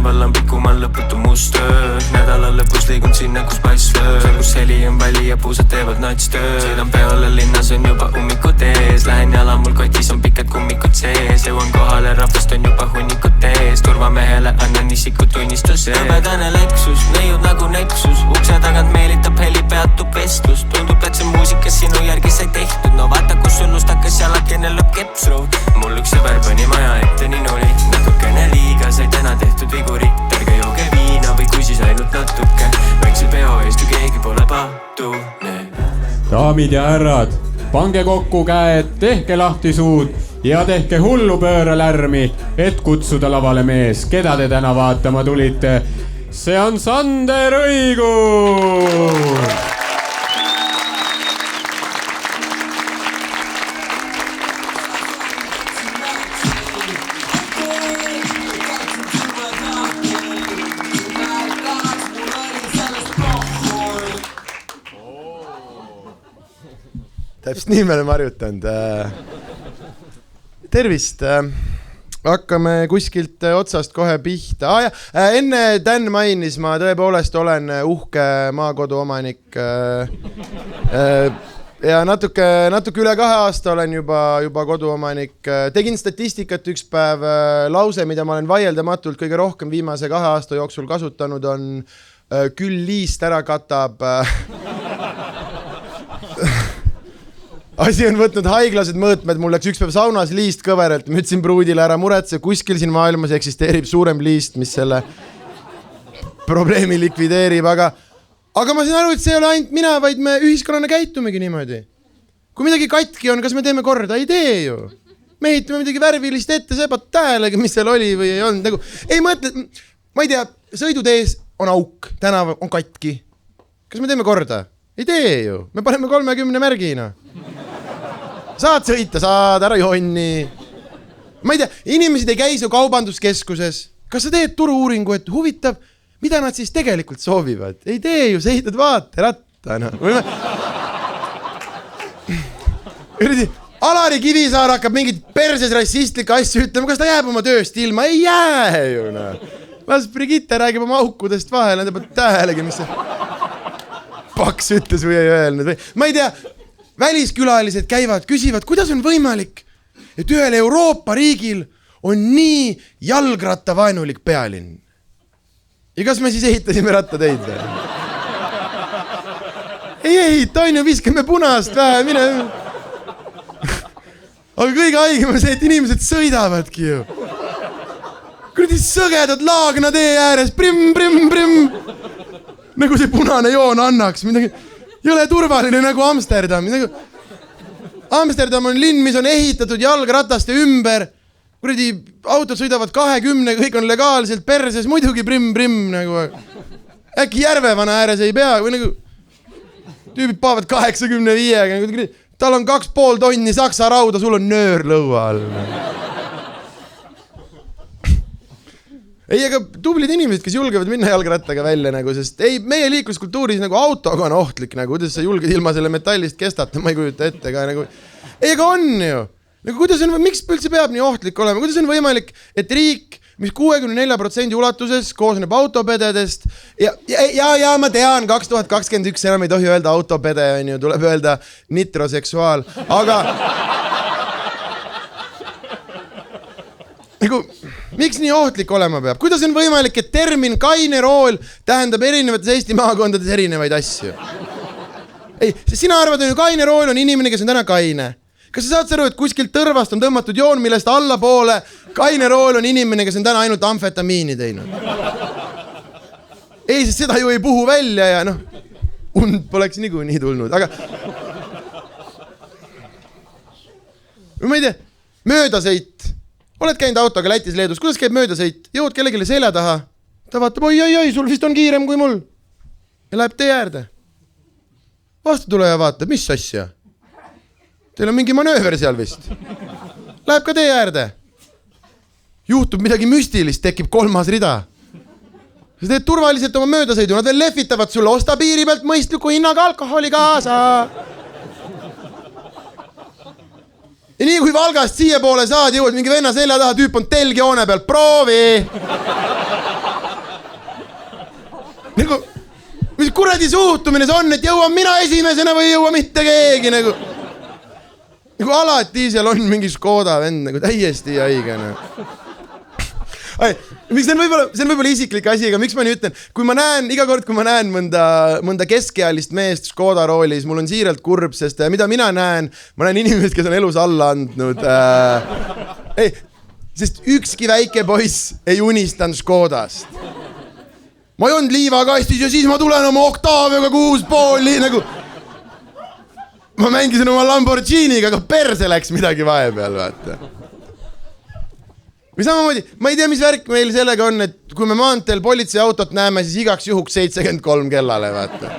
päeval on pikkumal lõputu must öö. Nädala lõpus liigun sinna, kus pass löö. Kus heli on väli ja puusad teevad natstöö. Sõidan peole, linnas on juba ummikud ees. Lähen jala, mul kotis on pikad kummikud sees. Jõuan kohale, rahvast on juba hunnikud ees. Turvamehele annan isikutunnistuse. Kõbedane Lexus, neiud nagu Nexus. Ukse tagant meelitab heli, peatub vestlus. Tundub, et see muusika sinu järgi sai tehtud. No vaata, kus sunnust hakkas jalakene lõpp kepsroad. Mul üks sõber pani maja ette ninuli. Natukene liiga sai täna tehtud vigurit. Ärge jooge viina või kui siis ainult natuke. Väikse peo eest ju keegi pole patu. Daamid ja härrad, pange kokku käed, tehke lahti suud ja tehke hullu pööralärmi, et kutsuda lavale mees, keda te täna vaatama tulite. See on Sander Õigus! Täpselt nii me oleme harjutanud. Tervist. Hakkame kuskilt otsast kohe pihta. Enne Dan mainis, ma tõepoolest olen uhke maakodu omanik. Ja natuke üle 2 aasta olen juba koduomanik. Tegin statistikat üks päev. Lause, mida ma olen vaieldamatult kõige rohkem viimase 2 aasta jooksul kasutanud, on küll liist ära katab. Asi on võtnud haiglased mõõtmed, mul läks üks päev saunas liist kõveralt, ma ütlesin pruudile ära muretse, kuskil siin maailmas eksisteerib suurem liist, mis selle probleemi likvideerib, aga ma sain aru, et see ei ole ainult mina, vaid me ühiskonnana käitumegi niimoodi. Kui midagi katki on, kas me teeme korda? Ei tee ju. Me ehitame midagi värvilist ette, sa ebad tähelegi, mis seal oli või ei olnud. Ei mõtle, ma ei tea, sõidutees on auk, tänav on katki. Kas me teeme korda? Ei tee ju. Me paneme 30 märgina. Saad sõita, saad, ära jonni. Ma ei tea, inimesed ei käi su kaubanduskeskuses. Kas sa teed turu-uuringu, et huvitav, mida nad siis tegelikult soovivad? Ei tee ju, sa ehitad vaate rattana. Alari Kivisaar hakkab mingit perses rassistlikke asju ütlema, kas ta jääb oma tööst ilma? Ei jää ju. Las Brigitte räägib oma aukudest vahel, nad juba tähelegi, mis see paks ütles või ei öelnud. Ma ei tea, väliskülalised käivad, küsivad, kuidas on võimalik, et ühel Euroopa riigil on nii jalgrattavaenulik pealinn. Ja kas me siis ehitasime rattateid? Ei ehita, on ju, viskame punast vähe, mine. Aga kõige haigem on see, et inimesed sõidavadki ju. Kuradi sõgedad Laagna tee ääres, prim. Nagu see punane joon annaks midagi. Ei ole turvaline nagu Amsterdam. Amsterdam on linn, mis on ehitatud jalgrataste ümber. Kuradi autod sõidavad 20, kõik on legaalselt perses, muidugi prim. Nagu. Äkki Järvevana ääres ei pea. Või nagu, tüübid paavad 85. Tal on 2,5 tonni saksa rauda, sul on nöör lõua all. Ei, aga tublid inimesed, kes julgevad minna jalgrattaga välja, nagu, sest ei, meie liikluskultuuris nagu autoga on ohtlik, nagu, kuidas sa julged ilma selle metallist kestata, ma ei kujuta ette ka, nagu, ei, aga on ju, nagu, kuidas on, miks üldse peab nii ohtlik olema, kuidas on võimalik, et riik, mis 64% ulatuses koosneb autopededest ja ma tean, 2021 enam ei tohi öelda autopede, on ju, tuleb öelda nitroseksuaal, aga nagu, miks nii ohtlik olema peab? Kuidas on võimalik, et termin kaine rool tähendab erinevates Eesti maakondades erinevaid asju? Ei, sina arvad, et kaine rool on inimene, kes on täna kaine. Kas sa saad aru, et kuskilt tõrvast on tõmmatud joon, millest allapoole kaine rool on inimene, kes on täna ainult amfetamiini teinud? Ei, sest seda ju ei puhu välja ja noh, und poleks niikuinii tulnud, aga ma ei tea, möödasõit. Oled käinud autoga Lätis, Leedus, kuidas käib möödasõit? Jõud kellegile selja taha. Ta vaatab, oi, sul vist on kiirem kui mul. Ja läheb tee äärde. Vastutuleja vaatab, mis asja? Teil on mingi manööver seal vist. Läheb ka tee äärde. Juhtub midagi müstilist, tekib 3. rida. Sa teed turvaliselt oma möödasõidu, nad veel lehvitavad sulle, osta piiri pealt mõistliku hinnaga alkoholi kaasa. Ja nii kui Valgast siia poole saad, jõuad mingi venna selja taha, tüüp on telgjoone peal, proovi! nagu, mis kuradi suhtumine see on, et jõuan mina esimesena või ei jõua mitte keegi nagu alati seal on mingi Škoda vend nagu täiesti haige nagu. Miks see on võib-olla isiklik asi, aga miks ma nii ütlen, kui ma näen, iga kord, kui ma näen mõnda keskealist meest Škoda roolis, mul on siiralt kurb, sest mida mina näen, ma näen inimesed, kes on elus alla andnud. Sest ükski väike poiss ei unistanud Škodast. Ma ei olnud liivakastis ja siis ma tulen oma Octaviaga 6,5 nagu. Ma mängisin oma Lamborghiniga, aga perse läks midagi vahepeal, vaata. Või samamoodi, ma ei tea, mis värk meil sellega on, et kui me maanteel politseiautot näeme, siis igaks juhuks 73 kellale, vaata.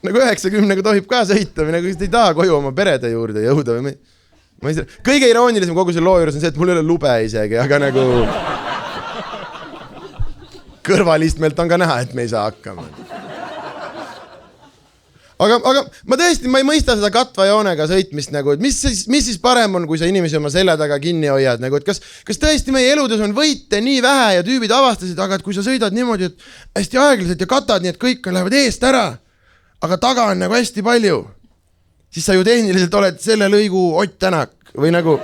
Nagu 90-ga tohib ka sõita või nagu ei taha koju oma perede juurde jõuda või kõige iroonilisem kogu selle loo juures on see, et mul ei ole lube isegi, aga nagu kõrvalistmelt on ka näha, et me ei saa hakkama. Aga ma tõesti, ma ei mõista seda katva joonega sõitmist nagu, et mis siis parem on, kui sa inimesi oma selja taga kinni hoiad nagu, et kas tõesti meie eludes on võite nii vähe ja tüübid avastasid, aga et kui sa sõidad niimoodi, et hästi aeglaselt ja katad nii, et kõik lähevad eest ära, aga taga on nagu hästi palju, siis sa ju tehniliselt oled selle lõigu Ott Tänak või nagu...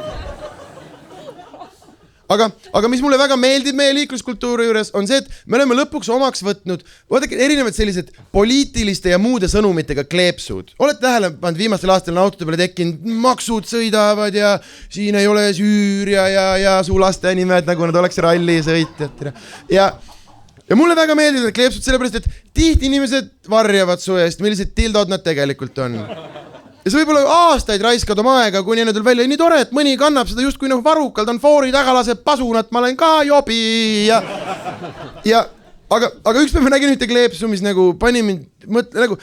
Aga mis mulle väga meeldib meie liikluskultuuri juures on see, et me oleme lõpuks omaks võtnud vaadake erinevad sellised poliitiliste ja muude sõnumitega kleepsud. Oled tähele pannud viimastel aastal autode peale tekkinud maksud sõidavad ja siin ei ole süür ja su laste nimed nagu nad oleks rallisõitjad. Ja mulle väga meeldib need kleepsud sellepärast, et tihti inimesed varjavad su eest, millised tildod nad tegelikult on. Ja sa võib-olla aastaid raiskad oma aega, kuni need on välja nii tore, et mõni kannab seda just kui nagu varukalt on foori taga laseb pasunat, ma olen ka jobi aga üks päev ma nägin ühte kleepsu, mis nagu pani mind mõtle nagu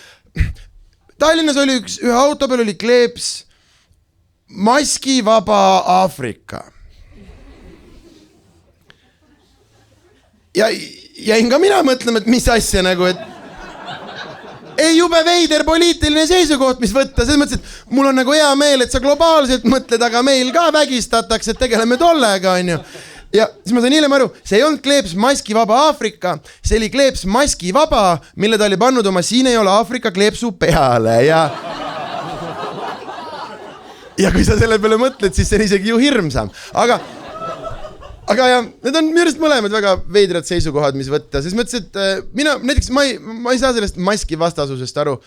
Tallinnas oli ühe auto peal oli kleeps maskivaba Aafrika. Ja jäin ka mina mõtlema, et mis asja nagu, et ei jube veider poliitiline seisukoht, mis võtta, selles mõttes, et mul on nagu hea meel, et sa globaalselt mõtled, aga meil ka vägistatakse, et tegeleme tollega, on ju. Ja siis ma sain hiljem aru, see ei olnud kleeps maskivaba Aafrika, see oli kleeps maskivaba, mille ta oli pannud oma siin ei ole Aafrika kleepsu peale ja kui sa selle peale mõtled, siis see on isegi ju hirmsam, aga ja, need on minu arust mõlemad väga veidrad seisukohad, mis võtta, sest mõttes, et mina näiteks ma ei saa sellest maski vastasusest aru.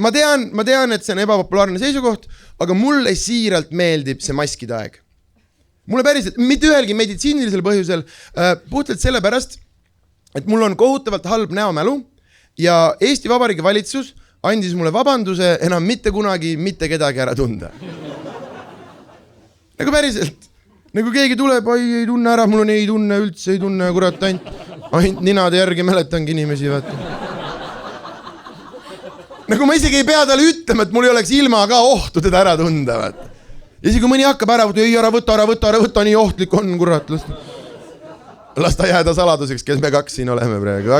Ma tean, et see on ebapopulaarne seisukoht, aga mulle siiralt meeldib see maskide aeg. Mulle päriselt, mitte ühelgi meditsiinilisel põhjusel, puhtalt sellepärast, et mul on kohutavalt halb näomälu ja Eesti Vabariigi valitsus andis mulle vabanduse enam mitte kunagi mitte kedagi ära tunda. Nagu päriselt. Nagu keegi tuleb, ei tunne ära, mul on ei tunne, üldse ei tunne, kurat, ainult ninade järgi mäletangi inimesi, vaata. Nagu ma isegi ei pea talle ütlema, et mul ei oleks ilma ka ohtu teda ära tunda, vaata. Ja isegi kui mõni hakkab ära, ei ära võta, nii ohtlik on, kurat. Las ta jääda saladuseks, kes me kaks siin oleme praegu,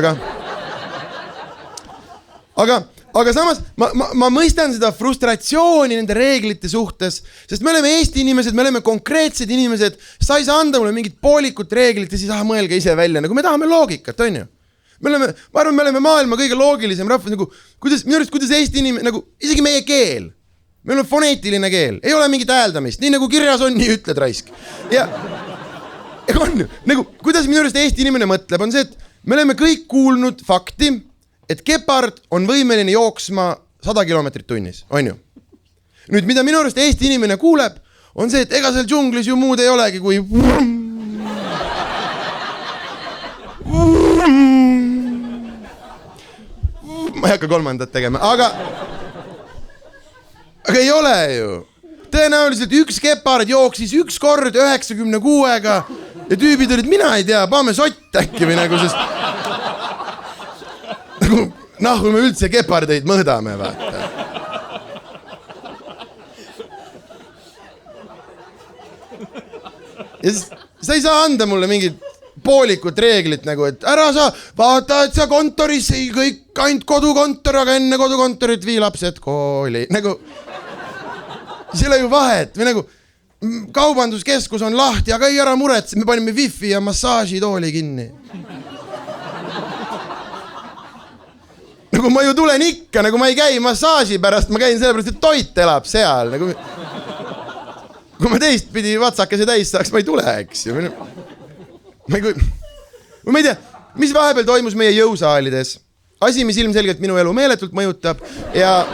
aga samas ma mõistan seda frustratsiooni nende reeglite suhtes, sest me oleme Eesti inimesed, me oleme konkreetsed inimesed, sa ei saa anda mulle mingit poolikut reeglit ja siis mõelge ise välja, nagu me tahame loogikat, on ju? Ma arvan, me oleme maailma kõige loogilisem rahvas, nagu minu arust, kuidas Eesti inimene, nagu isegi meie keel, meil on foneetiline keel, ei ole mingit hääldamist, nii nagu kirjas on, nii ütled raisk. Ja on, nagu, kuidas minu arust Eesti inimene mõtleb, on see, et me oleme kõik kuulnud fakti, et gepard on võimeline jooksma 100 kilomeetrit tunnis, on ju? Nüüd, mida minu arust Eesti inimene kuuleb, on see, et ega seal džunglis ju muud ei olegi, kui ma ei hakka kolmandat tegema, aga ei ole ju. Tõenäoliselt üks gepard jooksis üks kord 96-ga ja tüübid olid, mina ei tea, paame sott äkki või nagu, sest kui me üldse gepardeid mõõdame, vaata. Ja sa ei saa anda mulle mingit poolikut reeglit nagu, et ära sa vaata, et sa kontoris ei kõik ainult kodukontor, aga enne kodukontorit vii lapsed kooli. Nagu, see ei ole ju vahet või nagu kaubanduskeskus on lahti, aga ei ära muretse, me panime wifi ja massaažitooli kinni. nagu ma ju tulen ikka, nagu ma ei käi massaaži pärast, ma käin sellepärast, et toit elab seal. Nagu... Kui ma teistpidi vatsakese täis saaks, ma ei tule, eks ju. Ma ei tea, mis vahepeal toimus meie jõusaalides. Asi, mis ilmselgelt minu elu meeletult mõjutab ja...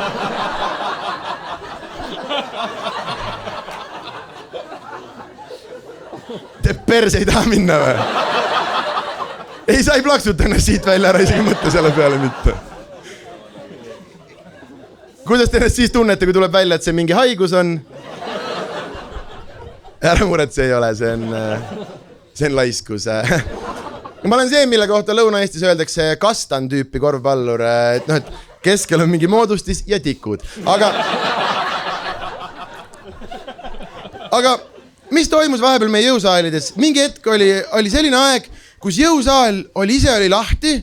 Teeb perse, ei taha minna või? Ei, sa ei plaksuta ennast siit välja ära, isegi mõtte selle peale mitte. Kuidas te ennast siis tunnete, kui tuleb välja, et see mingi haigus on? Ära muret, see ei ole, see on laiskus. Ma olen see, mille kohta Lõuna-Eestis öeldakse kastan tüüpi korvpallur, et keskel on mingi moodustis ja tikud. Aga mis toimus vahepeal meie jõusaalides? Mingi hetk oli selline aeg, kus jõusaal ise oli lahti,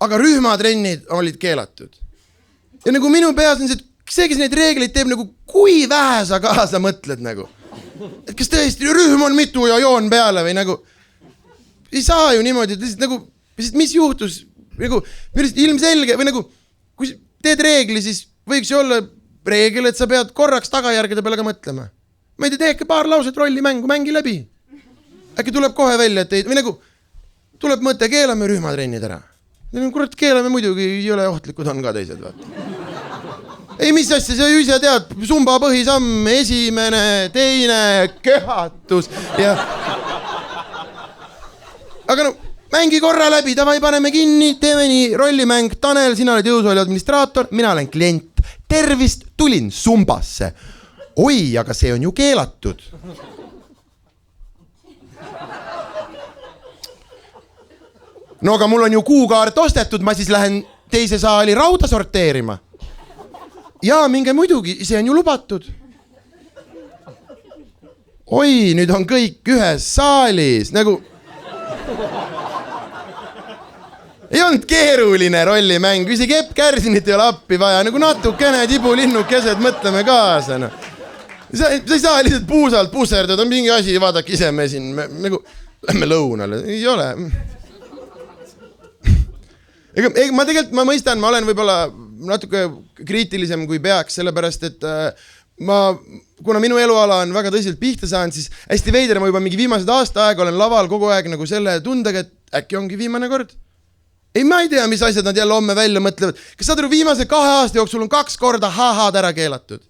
aga rühmatrennid olid keelatud. Ja nagu minu peas on see, kes neid reegleid teeb, nagu kui vähe sa kaasa mõtled nagu. Et kas tõesti rühm on mitu ja joon peale või nagu... Ei saa ju niimoodi, nagu, mis juhtus, nagu, ilmselge, või nagu, kui teed reegli, siis võiks ju olla reegel, et sa pead korraks tagajärgede peale ka mõtlema. Ma ei tea, tehke paar lauset rollimängu, mängi läbi. Äkki tuleb kohe välja, et või nagu, tuleb mõte, keelame rühmatrennid ära. Kurat, keelame muidugi, ei ole ohtlikud, on ka teised, vaata. Ei, mis asja, sa ju ise tead, sumba põhisamm, esimene, teine, köhatus ja... Aga no, mängi korra läbi, davai paneme kinni, teeme nii, rollimäng, Tanel, sina oled jõusaali administraator, mina olen klient. Tervist, tulin sumbasse. Oi, aga see on ju keelatud. No aga mul on ju kuukaart ostetud, ma siis lähen teise saali rauda sorteerima. Jaa, minge muidugi, see on ju lubatud. Oi, nüüd on kõik ühes saalis, nagu... Ei olnud keeruline rollimäng, isegi Epp Kärsinit ei ole appi vaja, nagu natukene tibulinnukesed, mõtleme kaasa. No. Sa ei saa lihtsalt puusalt pusserdada, mingi asi, vaadake ise me siin, nagu, lähme lõunale, ei ole. Ma mõistan, ma olen võib-olla natuke kriitilisem kui peaks, sellepärast, et kuna minu eluala on väga tõsiselt pihta saanud, siis hästi veider, ma juba mingi viimased aasta aega olen laval kogu aeg nagu selle tundega, et äkki ongi viimane kord. Ei, ma ei tea, mis asjad nad jälle homme välja mõtlevad. Kas saad aru, viimase 2 aasta jooksul on 2 korda ha-had ära keelatud?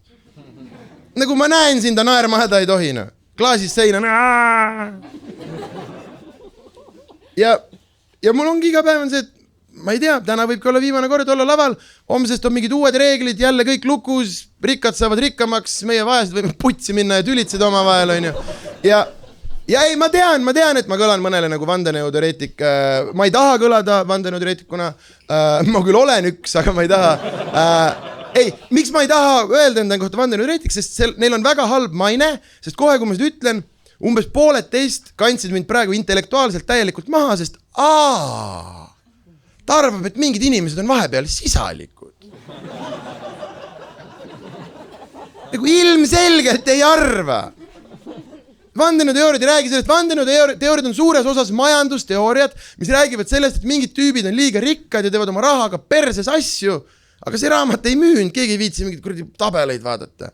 Nagu ma näen siin, ta naerma häda ei tohina. Klaasis seina. Ja mul ongi iga päev on see, et ma ei tea, täna võibki olla viimane kord olla laval, homsest on mingid uued reeglid, jälle kõik lukus, rikkad saavad rikkamaks, meie vaesed võime putsi minna ja tülitseda oma vahel, on ju. Ja ei, ma tean, et ma kõlan mõnele nagu vandenõuteoreetik. Ma ei taha kõlada vandenõuteoreetikuna. Ma küll olen üks, aga ma ei taha. Ei, miks ma ei taha öelda enda kohta vandenõuteoreetik, sest neil on väga halb maine, sest kohe, kui ma seda ütlen, umbes pooled teist kandsid mind praegu intellektuaalselt täielikult maha, sest ta arvab, et mingid inimesed on vahepeal sisalikud. Nagu ilmselgelt ei arva. Vandenõuteooriad ei räägi sellest, vandenõuteooriad on suures osas majandusteooriad, mis räägivad sellest, et mingid tüübid on liiga rikkad ja teevad oma rahaga perses asju, aga see raamat ei müünud, keegi ei viitsi mingid kuradi tabeleid vaadata.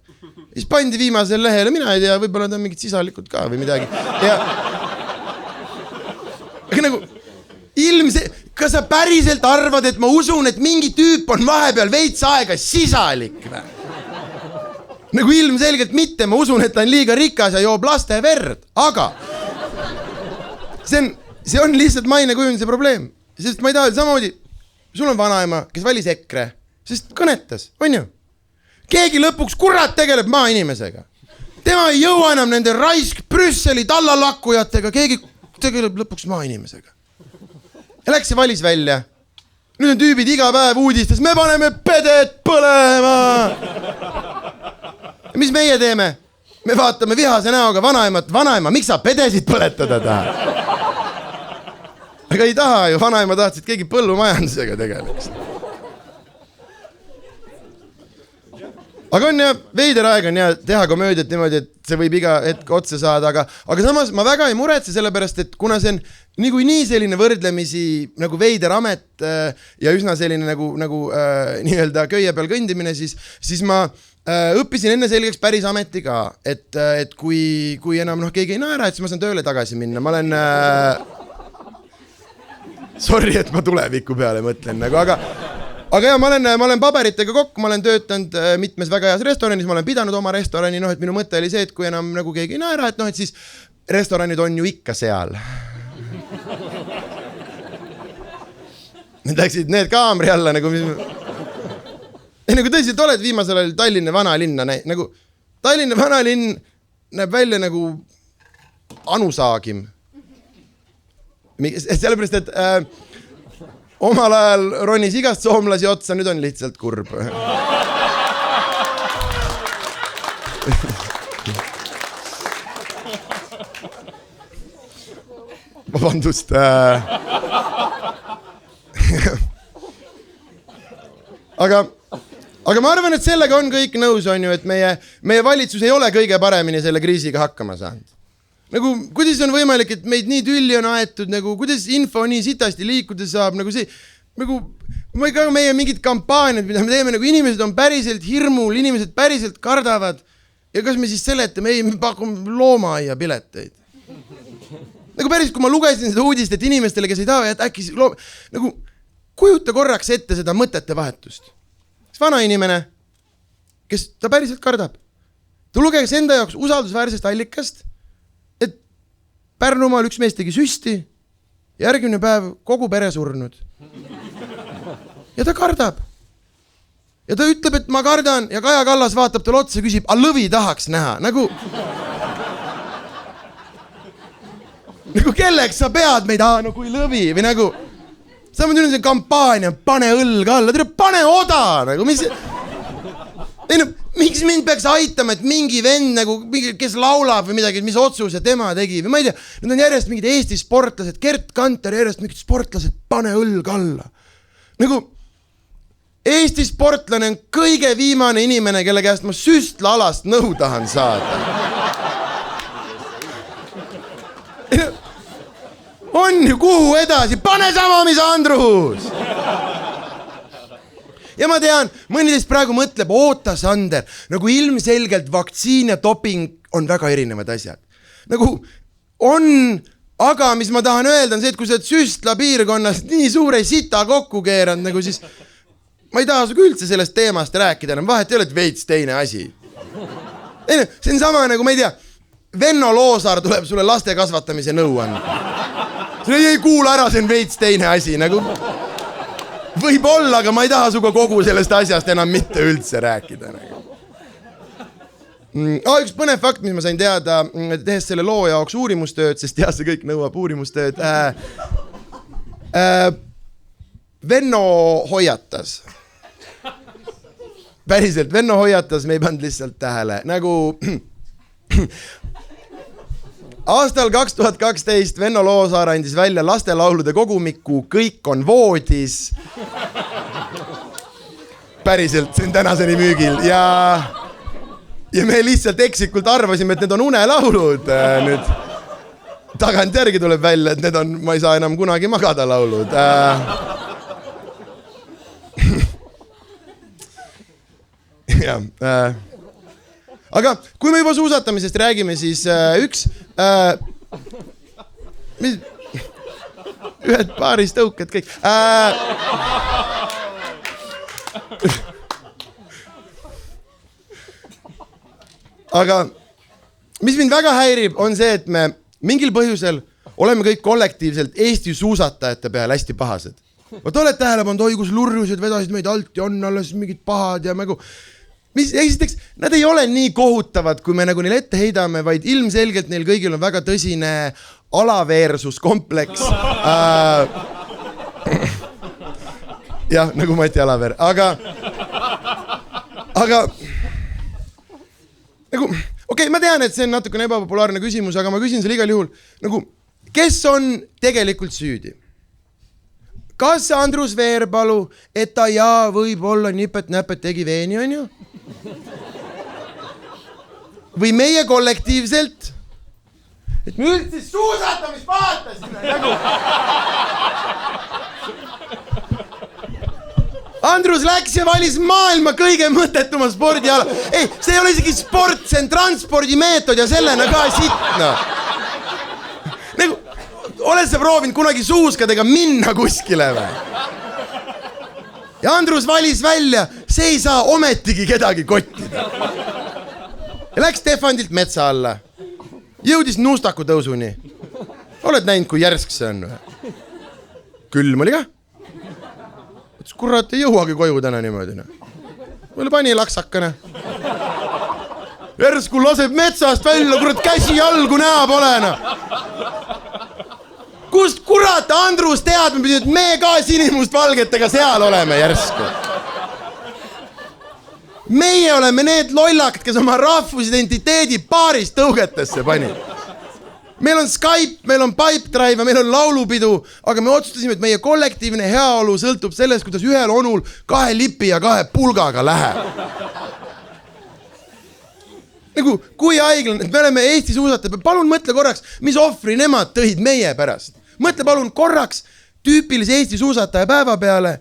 Siis pandi viimasel lehele, mina ei tea, võib-olla nad on mingid sisalikud ka või midagi. Aga nagu, kas sa päriselt arvad, et ma usun, et mingi tüüp on vahepeal veits aega sisalik või? Nagu ilmselgelt mitte, ma usun, et ta on liiga rikas ja joob laste verd, aga see on lihtsalt maine kujunduse probleem, sest ma ei taha samamoodi, sul on vanaema, kes valis EKRE, sest kõnetas, on ju? Keegi lõpuks kurat tegeleb maainimesega. Tema ei jõua enam nende raisk Brüsseli tallalakkujatega, keegi tegeleb lõpuks maainimesega. Ja läks ja valis välja. Nüüd on tüübid iga päev uudistes, me paneme pedet põlema. Mis meie teeme? Me vaatame vihase näoga vanaema, miks sa pedesid põletada taha? Aga ei taha ju, vanaema tahtsid, keegi põllumajandusega tegeleks. aga on ja veider aeg on ja teha komöödiat niimoodi, et see võib iga hetk otsa saada, aga samas ma väga ei muretse sellepärast, et kuna see on nii selline võrdlemisi nagu veider amet ja üsna selline nagu nii-öelda köie peal kõndimine, siis ma õppisin enne selgeks päris ameti ka, et kui enam keegi ei naera, et siis ma saan tööle tagasi minna. Ma olen sorry, et ma tuleviku peale mõtlen nagu, aga ja ma olen paberitega kokk, ma olen töötanud mitmes väga heas restoranis, ma olen pidanud oma restorani, et minu mõte oli see, et kui enam nagu keegi ei naera, et siis restoranid on ju ikka seal. Need läksid need kaamri alla nagu tõsiselt oled viimasel ajal Tallinna vanalinna nagu Tallinna vanalinn näeb välja nagu Anusaagim. Sellepärast, et omal ajal ronis igast soomlasi otsa, nüüd on lihtsalt kurb. Vabandust. Aga ma arvan, et sellega on kõik nõus, on ju, et meie valitsus ei ole kõige paremini selle kriisiga hakkama saanud. Nagu, kuidas on võimalik, et meid nii tülli on aetud, nagu, kuidas info nii sitasti liikuda saab, nagu see, nagu, meie mingid kampaaniad, mida me teeme, nagu inimesed on päriselt hirmul, inimesed päriselt kardavad. Ja kas me siis seletame, ei, me pakume loomaaia pileteid. Nagu päris, kui ma lugesin seda uudist, et inimestele, kes ei taha, et äkki nagu, kujuta korraks ette seda mõtete vahetust. Vana inimene, kes ta päriselt kardab. Ta lugeks enda jaoks usaldusväärsest allikast, et Pärnumaal üks mees tegi süsti, järgmine päev kogu pere surnud. Ja ta kardab. Ja ta ütleb, et ma kardan ja Kaja Kallas vaatab tal otsa ja küsib, a lõvi tahaks näha. Nagu kelleks sa pead meid, no kui lõvi või nagu sama tüüne see kampaania, pane õlg alla, pane oda, nagu mis... Ei no, miks mind peaks aitama, et mingi vend, nagu, kes laulab või midagi, mis otsuse tema tegi või ma ei tea, need on järjest mingid Eesti sportlased, Gert Kanter järjest mingid sportlased, pane õlg alla. Nagu, Eesti sportlane on kõige viimane inimene, kelle käest ma süstlaalast nõu tahan saada. On ju, kuhu edasi? Pane sama, mis Andrus! Ja ma tean, mõni teist praegu mõtleb, oota Sander, nagu ilmselgelt vaktsiin ja doping on väga erinevad asjad. Nagu on, aga mis ma tahan öelda on see, et kui sa süstla piirkonnas nii suure sita kokku keerand, nagu siis ma ei taha suga üldse sellest teemast rääkida, enam vahet ei ole, et veits teine asi. Ei, see on sama nagu, ma ei tea, Venno Loosaar tuleb sulle laste kasvatamise nõu anda. See ei kuula ära, see on veits teine asi, nagu võib olla, aga ma ei taha suga kogu sellest asjast enam mitte üldse rääkida. Üks põnev fakt, mis ma sain teada, tehes selle loo jaoks uurimustööd, sest jah, see kõik nõuab uurimustööd. Venno hoiatas. Päriselt, Venno hoiatas, me ei pannud lihtsalt tähele. Nagu... Aastal 2012 Venno Loosaar andis välja lastelaulude kogumiku Kõik on voodis. Päriselt, see on tänaseni müügil. Ja me lihtsalt eksikult arvasime, et need on unelaulud. Nüüd tagant järgi tuleb välja, et need on, ma ei saa enam kunagi magada laulud. Aga kui me juba suusatamisest räägime, siis üks ühed paaris tõukad kõik. Aga mis mind väga häirib, on see, et me mingil põhjusel oleme kõik kollektiivselt Eesti suusatajate peal hästi pahased. Vaat oled tähele pannud, oi kus lurjused vedasid meid alt ja on alles mingid pahad ja nagu... Esiteks, nad ei ole nii kohutavad, kui me nagu neil ette heidame, vaid ilmselgelt neil kõigil on väga tõsine alaveersuskompleks. Jah, nagu Mati Alaver. Aga nagu, okei, ma tean, et see on natukene ebapopulaarne küsimus, aga ma küsin selle igal juhul. Nagu, kes on tegelikult süüdi? Kas Andrus Veerpalu, et ta võib-olla nipet-näpet tegi veeni, on ju? või meie kollektiivselt, et me üldse suusatamist vaatasime nagu. Andrus läks ja valis maailma kõige mõttetuma spordiala. Ei, see ei ole isegi sport, see on transpordimeetod ja sellena ka sitna. Nagu, oled sa proovinud kunagi suuskadega minna kuskile või? Ja Andrus valis välja, see ei saa ometigi kedagi kottida. Ja läks Stefandilt metsa alla. Jõudis nuustaku tõusuni. Oled näinud, kui järsk see on või? Külm oli ka. Kurat, ei jõuagi koju täna niimoodi. Mulle pani laksakane. Järsku laseb metsast välja, kurat, käsi jalgu näha polena. Kust kurat Andrus teadma pidi, et me ka sinimustvalgetega seal oleme järsku. Meie oleme need lollakad, kes oma rahvusidentiteedi paaris tõugetesse pani. Meil on Skype, meil on Pipedrive, meil on laulupidu, aga me otsustasime, et meie kollektiivne heaolu sõltub sellest, kuidas ühel onul 2 lipi ja 2 pulgaga läheb. Nagu, kui haiglane, et me oleme Eesti suusatajad, palun mõtle korraks, mis ohvri nemad tõid meie pärast. Mõtle palun korraks tüüpilise Eesti suusataja päeva peale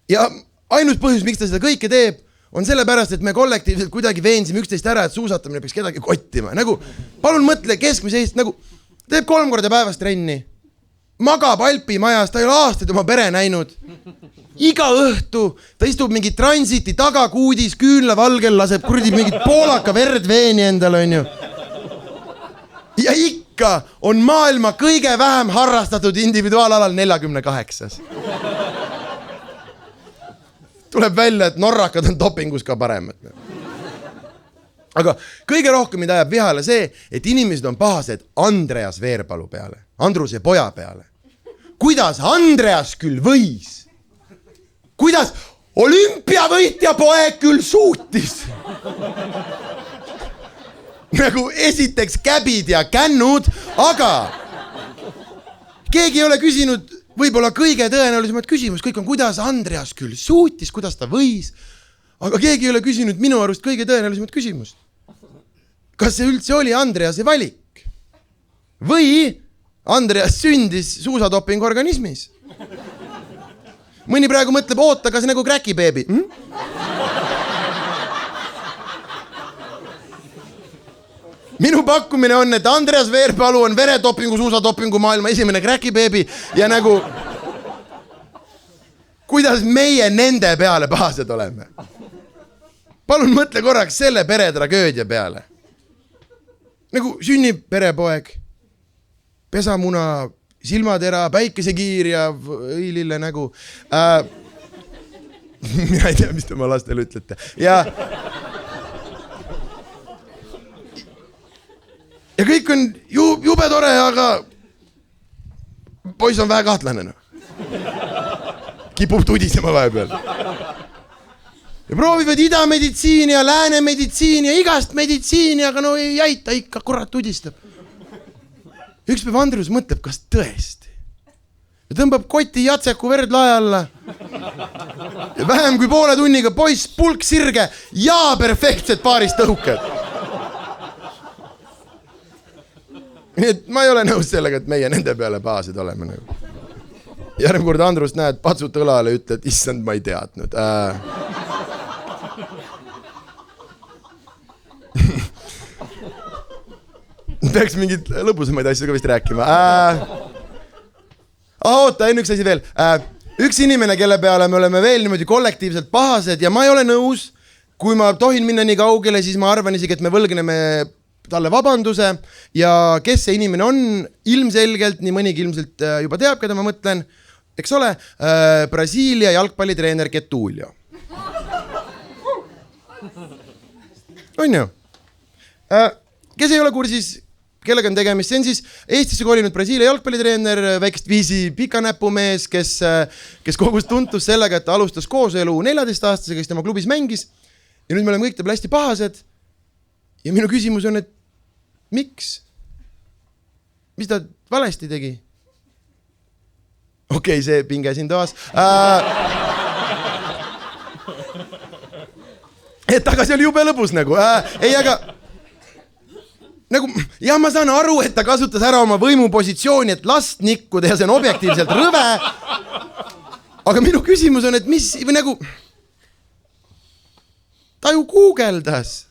ja ainus põhjus, miks ta seda kõike teeb, on sellepärast, et me kollektiivselt kuidagi veensime üksteist ära, et suusatamine peaks kedagi kottima. Nagu, palun mõtle keskmise Eesti, nagu teeb 3 korda päevast trenni, magab Alpi majas, ta ei ole aastaid oma pere näinud. Iga õhtu ta istub mingi transiti tagakuudis, küünla valgel laseb kuradi mingit poolaka verd veeni endale, on ju. Ja ikka on maailma kõige vähem harrastatud individuaalalal 48. Tuleb välja, et norrakad on dopingus ka paremad. Aga kõige rohkem mida ajab vihale see, et inimesed on pahased Andreas Veerpalu peale, Andruse poja peale. Kuidas Andreas küll võis? Kuidas olümpiavõitja poeg küll suutis? Nagu esiteks käbid ja kännud, aga keegi ei ole küsinud võib-olla kõige tõenäolisemat küsimus, kõik on, kuidas Andreas küll suutis, kuidas ta võis, aga keegi ei ole küsinud minu arust kõige tõenäolisemat küsimust. Kas see üldse oli Andrease valik? Või Andreas sündis suusatopingu organismis? Mõni praegu mõtleb, oota, kas nagu kräkibeebi? Minu pakkumine on, et Andreas Veerpalu on veretopingu, suusatopingu maailma esimene kräkibeebi ja nagu kuidas meie nende peale pahased oleme. Palun mõtle korraks selle pere tragöödia peale. Nagu sünnib perepoeg, pesamuna, silmatera, päikesekiir ja õilille nägu. Mina ei tea, mis te oma lastele ütlete. Ja kõik on jube tore, aga poiss on vähe kahtlane. Kipub tudisema vahepeal. Ja proovivad idameditsiini ja läänemeditsiini ja igast meditsiini, aga no ei aita ikka, kurat tudistab. Üks päev Andrus mõtleb, kas tõesti. Ja tõmbab koti jatseku verd lae alla. Ja vähem kui poole tunniga poiss pulk sirge ja perfektsed paaris tõuked. Nii et ma ei ole nõus sellega, et meie nende peale pahased oleme. Järgmine kord Andrust näed, patsut õlale ja ütled, issand, ma ei teadnud. Peaks mingid lõbusamaid asju ka vist rääkima. Oota, üks asi veel. Üks inimene, kelle peale me oleme veel niimoodi kollektiivselt pahased ja ma ei ole nõus, kui ma tohin minna nii kaugele, siis ma arvan isegi, et me võlgneme talle vabanduse ja kes see inimene on, ilmselgelt, nii mõnigi ilmselt juba teab, keda ma mõtlen, eks ole, Brasiilia jalgpallitreener Getulio. On ju? Kes ei ole kursis, kellega on tegemist, see on siis Eestisse kolinud Brasiilia jalgpallitreener, väikest viisi pikanäpumees, kes kogus tuntus sellega, et ta alustas kooselu 14-aastasega, kes tema klubis mängis ja nüüd me oleme kõik teeb hästi pahased ja minu küsimus on, et miks? Mis ta valesti tegi? Okei, see pinge siin toas. Et aga see oli jube lõbus nagu. Ei, aga nagu, jah, ma saan aru, et ta kasutas ära oma võimupositsiooni, et last nikkuda ja see on objektiivselt rõve. Aga minu küsimus on, et mis, või nagu, ta ju guugeldas.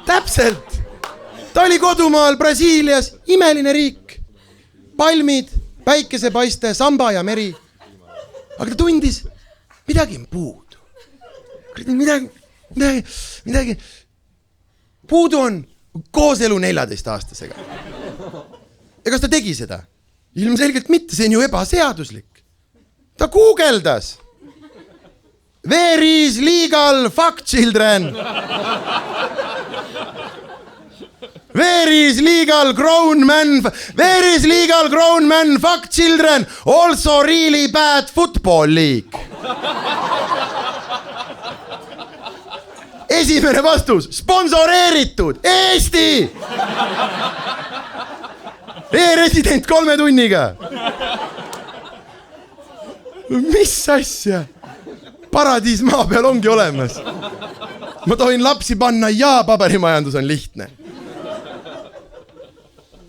Täpselt. Ta oli kodumaal Brasiilias, imeline riik. Palmid, päikesepaiste, samba ja meri. Aga ta tundis, midagi on puudu. Midagi. Puudu on kooselu 14-aastasega. Ja kas ta tegi seda? Ilmselgelt mitte, see on ju ebaseaduslik. Ta guugeldas. Where is legal fuck children? Where is legal grown man? Where is legal grown man fuck children? Also really bad football league. Esimene vastus, sponsoreeritud, Eesti! E-resident 3 tunniga. Mis asja? Paradiis maa peal ongi olemas. Ma tohin lapsi panna ja paberimajandus on lihtne.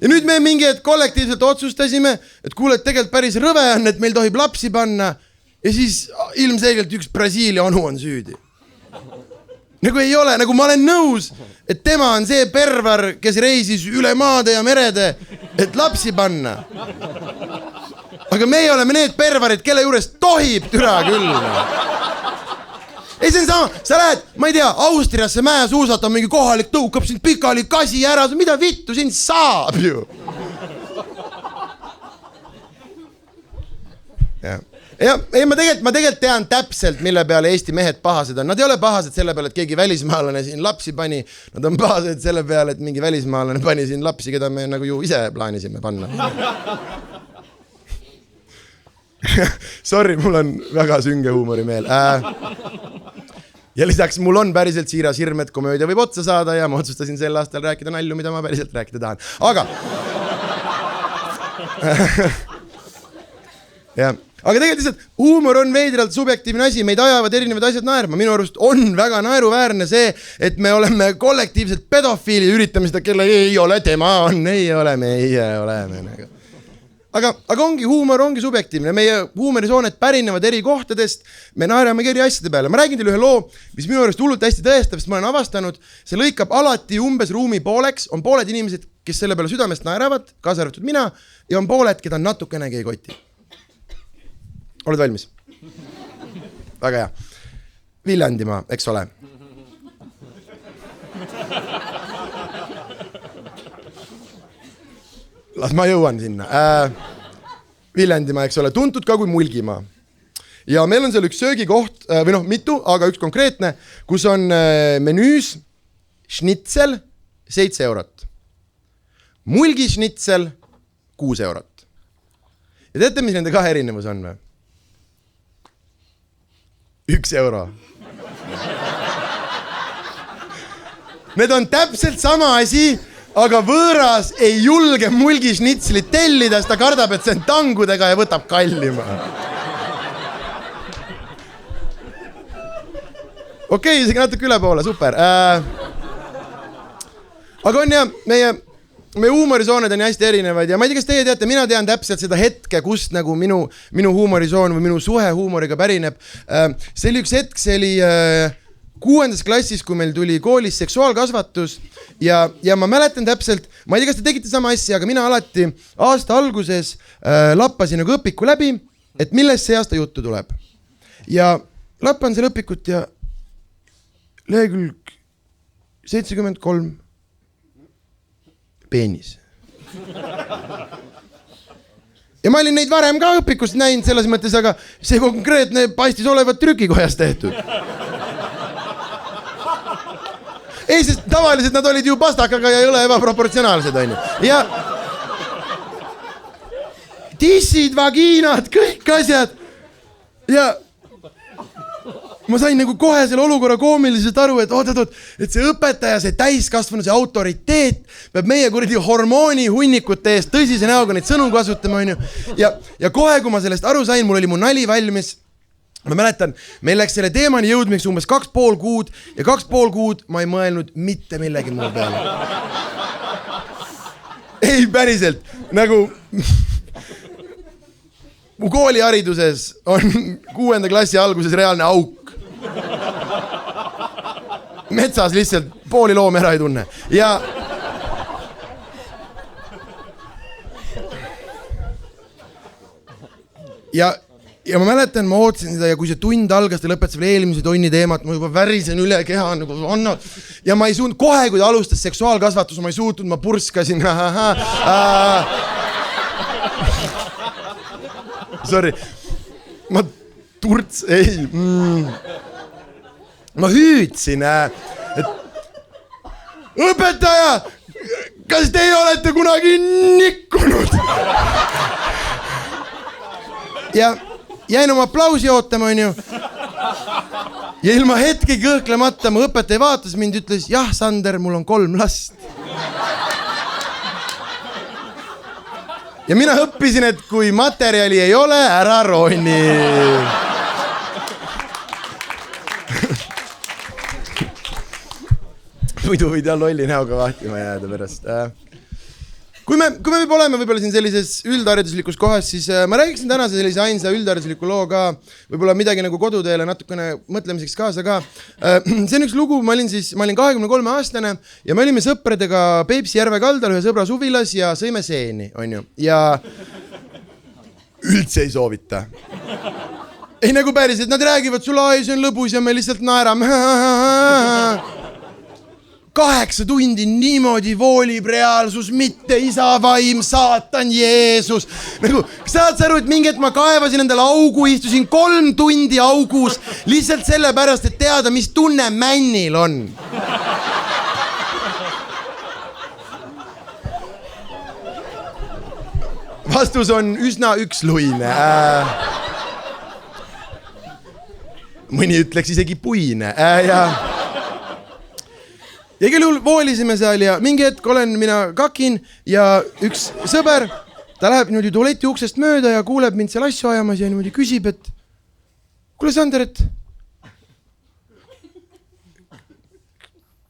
Ja nüüd me mingi hetk kollektiivselt otsustasime, et kuule, et tegelikult päris rõve on, et meil tohib lapsi panna ja siis ilmselgelt üks Brasiilia onu on süüdi. Nagu ei ole, nagu ma olen nõus, et tema on see perver, kes reisis üle maade ja merede, et lapsi panna. Aga meie oleme need perverid, kelle juures tohib türa küll. Ei, see on sama, sa lähed, ma ei tea, Austriasse mäe suusata, mingi kohalik tõukab sind pikali kasi ära, mida vittu sind saab ju. Ja ma tegelikult tean täpselt, mille peale Eesti mehed pahased on. Nad ei ole pahased selle peale, et keegi välismaalane siin lapsi pani. Nad on pahased selle peale, et mingi välismaalane pani siin lapsi, keda me nagu ju ise plaanisime panna. Sorry, mul on väga sünge huumorimeel. Ja lisaks mul on päriselt siiras hirm, et komöödia võib otsa saada ja ma otsustasin sel aastal rääkida nalju, mida ma päriselt rääkida tahan. Aga... Aga tegelikult lihtsalt huumor on veidralt subjektiivne asi, meid ajavad erinevad asjad naerma. Minu arust on väga naeruväärne see, et me oleme kollektiivselt pedofiili üritame seda, kelle ei ole, tema on, ei ole, meie oleme. Aga ongi huumor, ongi subjektiivne. Meie huumorisooned pärinevad eri kohtadest, me naerame eri asjade peale. Ma räägin teile ühe loo, mis minu arust hullult hästi tõestab, sest ma olen avastanud, see lõikab alati umbes ruumi pooleks, on pooled inimesed, kes selle peale südamest naeravad, kaasa arvatud mina, ja on pooled, keda natukenegi ei koti. Oled valmis? Väga hea. Viljandimaa, eks ole. Las ma jõuan sinna. Viljandimaa, eks ole, tuntud ka kui Mulgimaa. Ja meil on seal üks söögikoht, või noh, mitu, aga üks konkreetne, kus on menüüs schnitzel 7 eurot. Mulgi schnitzel 6 eurot. Ja teate, mis nende kahe erinevus on või? 1 euro. Need on täpselt sama asi, aga võõras ei julge mulgi schnitzelit tellida, sest ta kardab, et see on tangudega ja võtab kallima. Okei, isegi natuke üle poole, super. Aga on jah, meie huumorisooned on hästi erinevad ja ma ei tea, kas teie teate, mina tean täpselt seda hetke, kust nagu minu huumorisoon või minu suhe huumoriga pärineb. See oli üks hetk, see oli 6. klassis, kui meil tuli koolis seksuaalkasvatus ja ma mäletan täpselt, ma ei tea, kas te tegite sama asja, aga mina alati aasta alguses lappasin nagu õpiku läbi, et millest see aasta juttu tuleb. Ja lappan selle õpikut ja lehekülg 73 peenis. Ja ma olin neid varem ka õpikust näinud selles mõttes, aga see konkreetne paistis olevat trükikojas tehtud. Ei, sest tavaliselt nad olid ju pastakaga ja jõle ebaproportsionaalsed, on ju. Ja tissid, vagiinad, kõik asjad. Ja ma sain nagu kohe selle olukorra koomiliselt aru, et et see õpetaja, see täiskasvanu, see autoriteet peab meie kuradi hormooni hunnikute eest tõsise näoga neid sõnu kasutama, on ju. Ja kohe, kui ma sellest aru sain, mul oli mu nali valmis ma mäletan, meil läks selle teemani jõudmiseks umbes 2,5 kuud ja 2,5 kuud ma ei mõelnud mitte millegi muu peale. Ei, päriselt, nagu mu koolihariduses on 6. klassi alguses reaalne auk. Metsas lihtsalt pooli loomi ära ei tunne ja ma mäletan, ma ootasin seda ja kui see tund algas, ta lõpetas veel eelmise tonni teemat, ma juba värisen üle keha nagu annad. Ja ma ei suutnud, kohe kui ta alustas seksuaalkasvatus, ma ei suutnud, ma purskasin. Sorry. Ma turts, ei. Ma hüüdsin, õpetaja, kas teie olete kunagi nikkunud? Ja jäin oma aplausi ootama, onju. Ja ilma hetke kõhklemata mu õpetaja vaatas mind, ütles, jah, Sander, mul on 3 last. Ja mina õppisin, et kui materjali ei ole, ära roni. Muidu võid jah lolli näoga vahtima jääda pärast. Kui me võib olema võib-olla siin sellises üldhariduslikus kohas, siis ma räägiksin tänase sellise ainsa üldharidusliku loo ka, võib-olla midagi nagu koduteele natukene mõtlemiseks kaasa ka. See on üks lugu, ma olin 23-aastane ja me olime sõpradega Peipsi järve kaldal ühe sõbra suvilas ja sõime seeni, onju. Ja üldse ei soovita. Ei nagu päris, et nad räägivad sul, see on lõbus ja me lihtsalt naerame. 8 tundi niimoodi voolib reaalsus, mitte isa vaim, saatan, Jeesus. Nagu, saad sa aru, et mingi hetk ma kaevasin endale augu, istusin 3 tundi augus, lihtsalt sellepärast, et teada, mis tunne männil on. Vastus on üsna üksluine. Mõni ütleks isegi puine. Ja igal juhul voolisime seal ja mingi hetk olen mina kakin ja üks sõber, ta läheb niimoodi tualeti uksest mööda ja kuuleb mind seal asju ajamas ja niimoodi küsib, et kuule Sander, et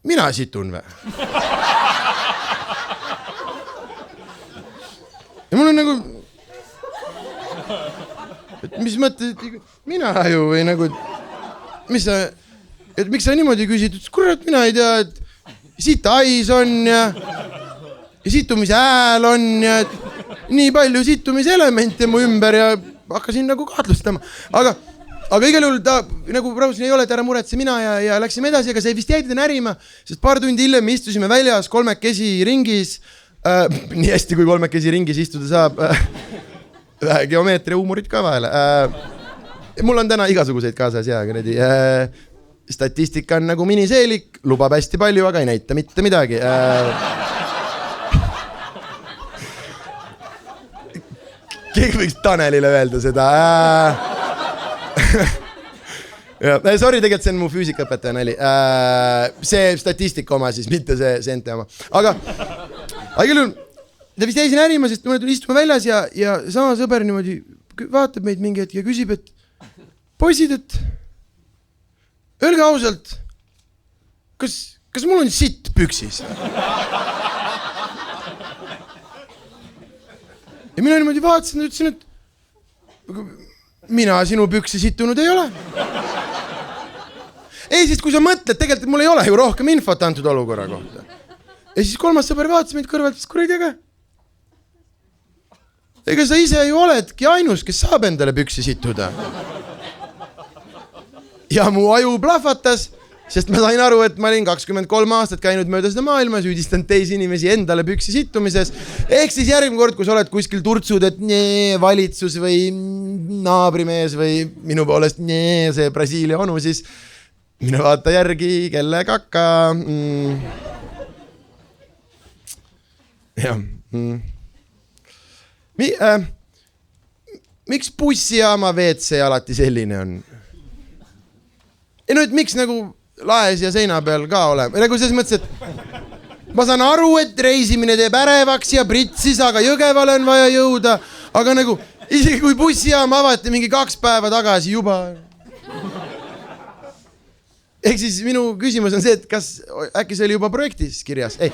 mina situn või? Ja mul on nagu, et mis mõtte, mina ju või nagu, miks sa niimoodi küsid, kurat, mina ei tea, et sitais on ja situmise hääl on ja nii palju situmiselemente mu ümber ja hakkasin nagu kahtlustama. Aga igal juhul ta nagu rausin ei ole, et ära muretse mina ja läksime edasi, aga see vist jäi teda närima, sest paar tundi hiljem me istusime väljas 3 ringis, nii hästi kui 3 ringis istuda saab, geomeetria huumorit ka vahele. Mul on täna igasuguseid kaasas ja kuradi statistika on nagu miniseelik, lubab hästi palju, aga ei näita mitte midagi. Keegi võiks Tanelile öelda seda. Sorry, tegelikult see on mu füüsikaõpetaja nali. See statistika oma siis, mitte see ente oma. Aga igal juhul, ta vist jäi siin ärima, sest me istume väljas ja sama sõber niimoodi vaatab meid mingi hetk ja küsib, et poisid, et öelge ausalt, kas mul on sitt püksis? Ja mina niimoodi vaatasin ja ütlesin, et mina sinu püksi situnud ei ole. Ei, siis kui sa mõtled, tegelikult mul ei ole ju rohkem infot antud olukorra kohta. Ja siis 3. sõber vaatas meid kõrvalt, kuradi aga. Ega sa ise ju oledki ainus, kes saab endale püksi situda. Ja mu aju plahvatas, sest ma sain aru, et ma olin 23 aastat käinud mööda seda maailma, süüdistan teisi inimesi endale püksi situmises. Ehk siis järgmine kord, kui sa oled kuskil turtsud, et valitsus või naabrimees või minu poolest see Brasiilia onu, siis mine vaata järgi, kelle kaka. Ja. Miks bussijaama WC alati selline on? Ja no, et miks nagu laes ja seina peal ka olema? Nagu selles mõttes, et ma saan aru, et reisimine teeb ärevaks ja pritsis, aga Jõgevale on vaja jõuda. Aga nagu, isegi kui bussijaam avati mingi 2 päeva tagasi juba ehk siis minu küsimus on see, et kas äkki see oli juba projektis kirjas? Ei.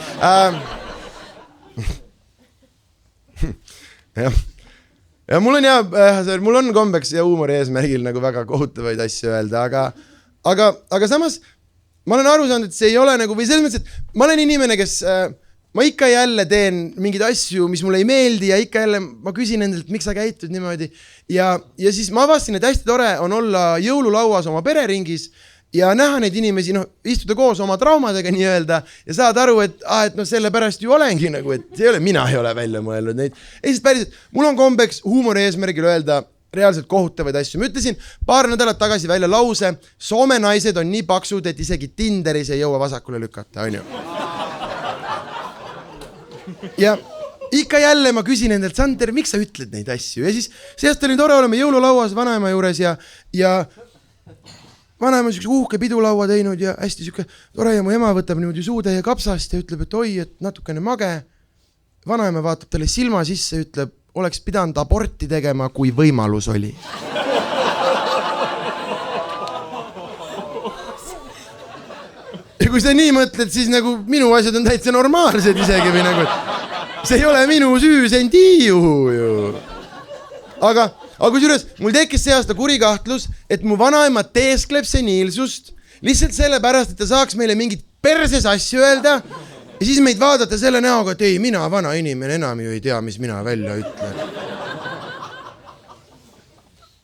Ja mul on kombeks ja huumori eesmärgil nagu väga kohutavaid asju öelda, aga samas ma olen aru saanud, et see ei ole nagu, või selles mõttes, et ma olen inimene, kes ma ikka jälle teen mingeid asju, mis mulle ei meeldi ja ikka jälle ma küsin endalt, miks sa käitud niimoodi. Ja siis ma avastasin, et hästi tore on olla jõululauas oma pereringis ja näha neid inimesi, istuda koos oma traumadega nii-öelda ja saad aru, et sellepärast ju olengi nagu, et see ei ole, mina ei ole välja mõelnud neid. Ei, sest päriselt, mul on kombeks huumori eesmärgil öelda reaalselt kohutavaid asju. Ma ütlesin paar nädalat tagasi välja lause, Soome naised on nii paksud, et isegi Tinderis ei jõua vasakule lükata, on ju. Ja ikka jälle ma küsin endalt, Sander, miks sa ütled neid asju? Ja siis see aasta oli tore, oleme jõululauas vanaema juures ja vanaema on uhke pidulaua teinud ja hästi siuke tore ja mu ema võtab niimoodi suutäie kapsast ja ütleb, et oi, et natukene mage. Vanaema vaatab talle silma sisse ja ütleb, oleks pidanud aborti tegema, kui võimalus oli. Ja kui sa nii mõtled, siis nagu minu asjad on täitsa normaalsed isegi või nagu, et see ei ole minu süü, see on tiiuhu ju. Aga kui juures, mul tekkis see aasta kurikahtlus, et mu vanaema teeskleb seniilsust lihtsalt sellepärast, et ta saaks meile mingit perses asju öelda ja siis meid vaadata selle näoga, et ei, mina vana inimene enam ju ei tea, mis mina välja ütlen.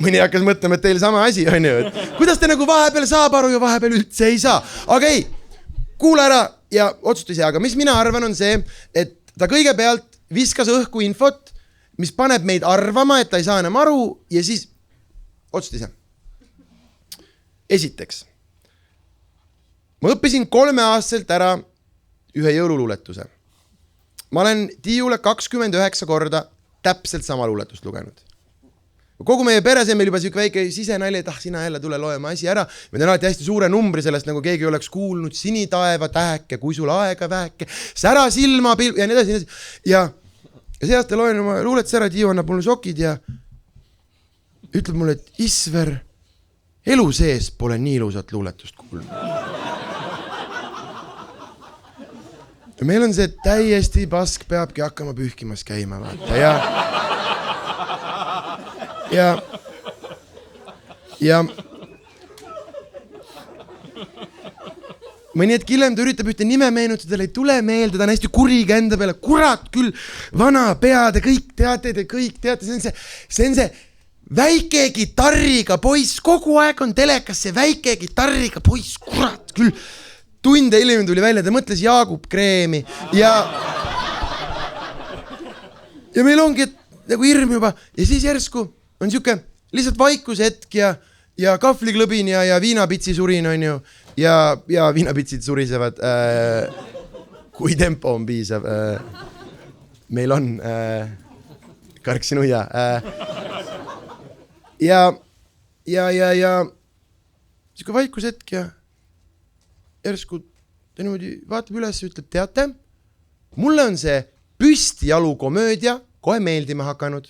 Mõni hakkas mõtlema, et teil sama asi on ju, et kuidas te nagu vahepeal saab aru ja vahepeal üldse ei saa. Aga ei, kuula ära ja otsustasin, aga mis mina arvan on see, et ta kõigepealt viskas õhku infot, mis paneb meid arvama, et ta ei saa enam aru ja siis otsustasin. Esiteks, ma õppisin 3-aastaselt ära ühe jõululuuletuse. Ma olen Tiiule 29 korda täpselt sama luuletust lugenud. Kogu meie peres on meil juba siuke väike sisenalja, et sina jälle tule loema asi ära. Me tean alati hästi suure numbri sellest, nagu keegi oleks kuulnud sinitaeva täheke, kui sul aega väheke, sära silma pilv ja nii edasi. Ja see aasta loen oma luuletus ära, Tiiu annab mulle sokid ja ütleb mulle, et Isver, elu sees pole nii ilusat luuletust kuulnud. Ja meil on see täiesti pask, peabki hakkama pühkimas käima, vaata. Ja mõni hetk hiljem ta üritab ühte nime meenutada, ei tule meelde, ta on hästi kuriga enda peale. Kurat küll, vana pead ja kõik teate, see on see väike gitarriga poiss, kogu aeg on telekas see väike gitarriga poiss, kurat küll. Tunde hiljem tuli välja, ta mõtles Jaagup Kreemi ja meil ongi nagu hirm juba ja siis järsku on siuke lihtsalt vaikuse hetk ja kahvliklõbin ja viinapitsi surin on ju ja viinapitsid surisevad, kui tempo on piisav. Meil on karksinuia ja siuke vaikuse hetk ja järsku ta niimoodi vaatab üles ja ütleb, teate, mulle on see püstijalu komöödia kohe meeldima hakanud.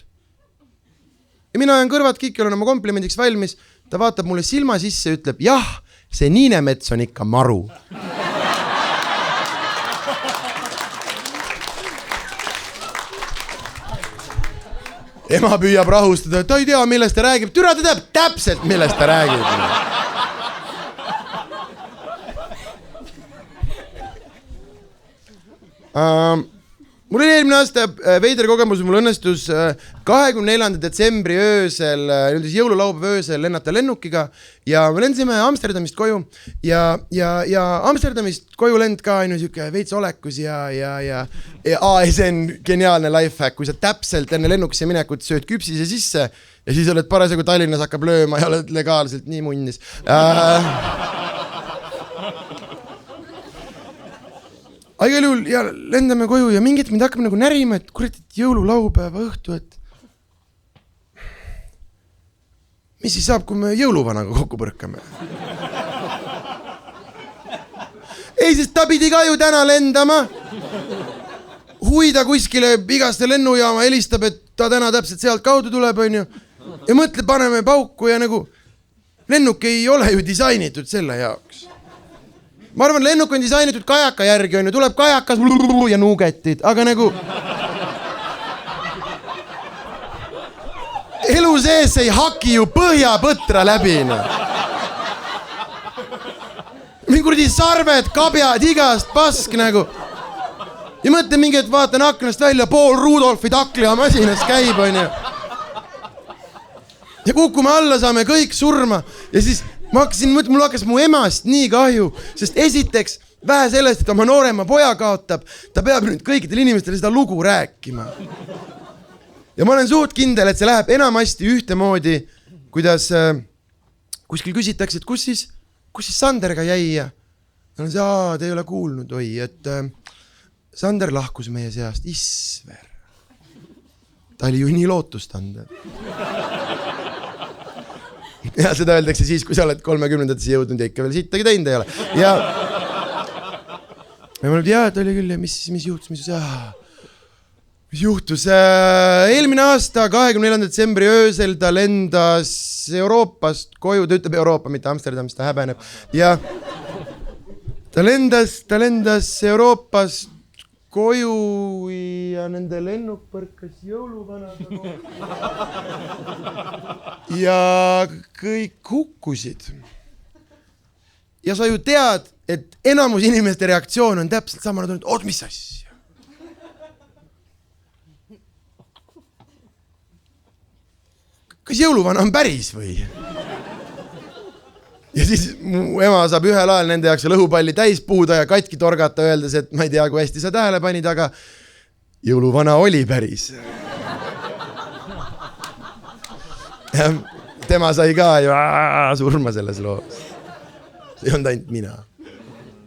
Ja mina olen kõrvad kõik, olen oma komplimendiks valmis. Ta vaatab mulle silma sisse ja ütleb, jah, see Niinemets on ikka maru. Ema püüab rahustada, ta ei tea, millest ta räägib. Türa, ta teab täpselt, millest ta räägib. Mul oli eelmine aasta veider kogemus, mul õnnestus 24. detsembri öösel, jõululaupäeva öösel lennata lennukiga ja me lendasime Amsterdamist koju ja Amsterdamist koju lend ka on ju siuke veits olekus ja see on geniaalne lifehack, kui sa täpselt enne lennukusse minekut sööd küpsise sisse ja siis oled parasjagu Tallinnas hakkab lööma ja oled legaalselt nii munnis. Aga igal juhul ja lendame koju ja mingit mind hakkab nagu närima, et kurat, et jõululaupäeva õhtu, et mis siis saab, kui me jõuluvanaga kokku põrkame? Ei, sest ta pidi ka ju täna lendama. Huida kuskile igaste lennujaama helistab, et ta täna täpselt sealt kaudu tuleb, on ju. Ja mõtle, paneme pauku ja nagu lennuk ei ole ju disainitud selle jaoks. ma arvan, lennuk on disainitud kajaka järgi, on ju, tuleb kajakas ja nugetid, aga nagu elu sees ei haki ju põhjapõtra läbi. Mingi kuradi sarved, kabjad, igast pask nagu. Ja mõtle mingi, et vaatan aknast välja, pool Rudolfi taklija masinas käib, on ju. Ja kukume alla, saame kõik surma. Ja siis ma hakkasin mõtlema, mul hakkas mu emast nii kahju, sest esiteks vähe sellest, et oma noorema poja kaotab, ta peab nüüd kõikidele inimestele seda lugu rääkima. Ja ma olen suht kindel, et see läheb enamasti ühtemoodi, kuidas kuskil küsitakse, et kus siis Sanderga jäi ja te ei ole kuulnud, oi, et Sander lahkus meie seast, Isver. Ta oli ju nii lootustander. Ja seda öeldakse siis, kui sa oled 30-ndatesse jõudnud ja ikka veel sittagi teinud ei ole. Ja ma olen, et oli küll ja mis juhtus? Eelmine aasta 24. detsembri öösel ta lendas Euroopast koju, ta ütleb Euroopa, mitte Amsterdamist, ta häbeneb. Ja ta lendas Euroopast koju ja nende lennuk põrkas jõuluvanaga kogu. Ja kõik hukkusid. Ja sa ju tead, et enamus inimeste reaktsioon on täpselt sama, nad on, et mis asja? Kas jõuluvana on päris või? Ja siis mu ema saab ühel ajal nende jaoks lõhupalli täis puuda ja katki torgata, öeldes, et ma ei tea, kui hästi sa tähele panid, aga jõuluvana oli päris. Ja tema sai ka ju surma selles loos. See ei olnud ainult mina.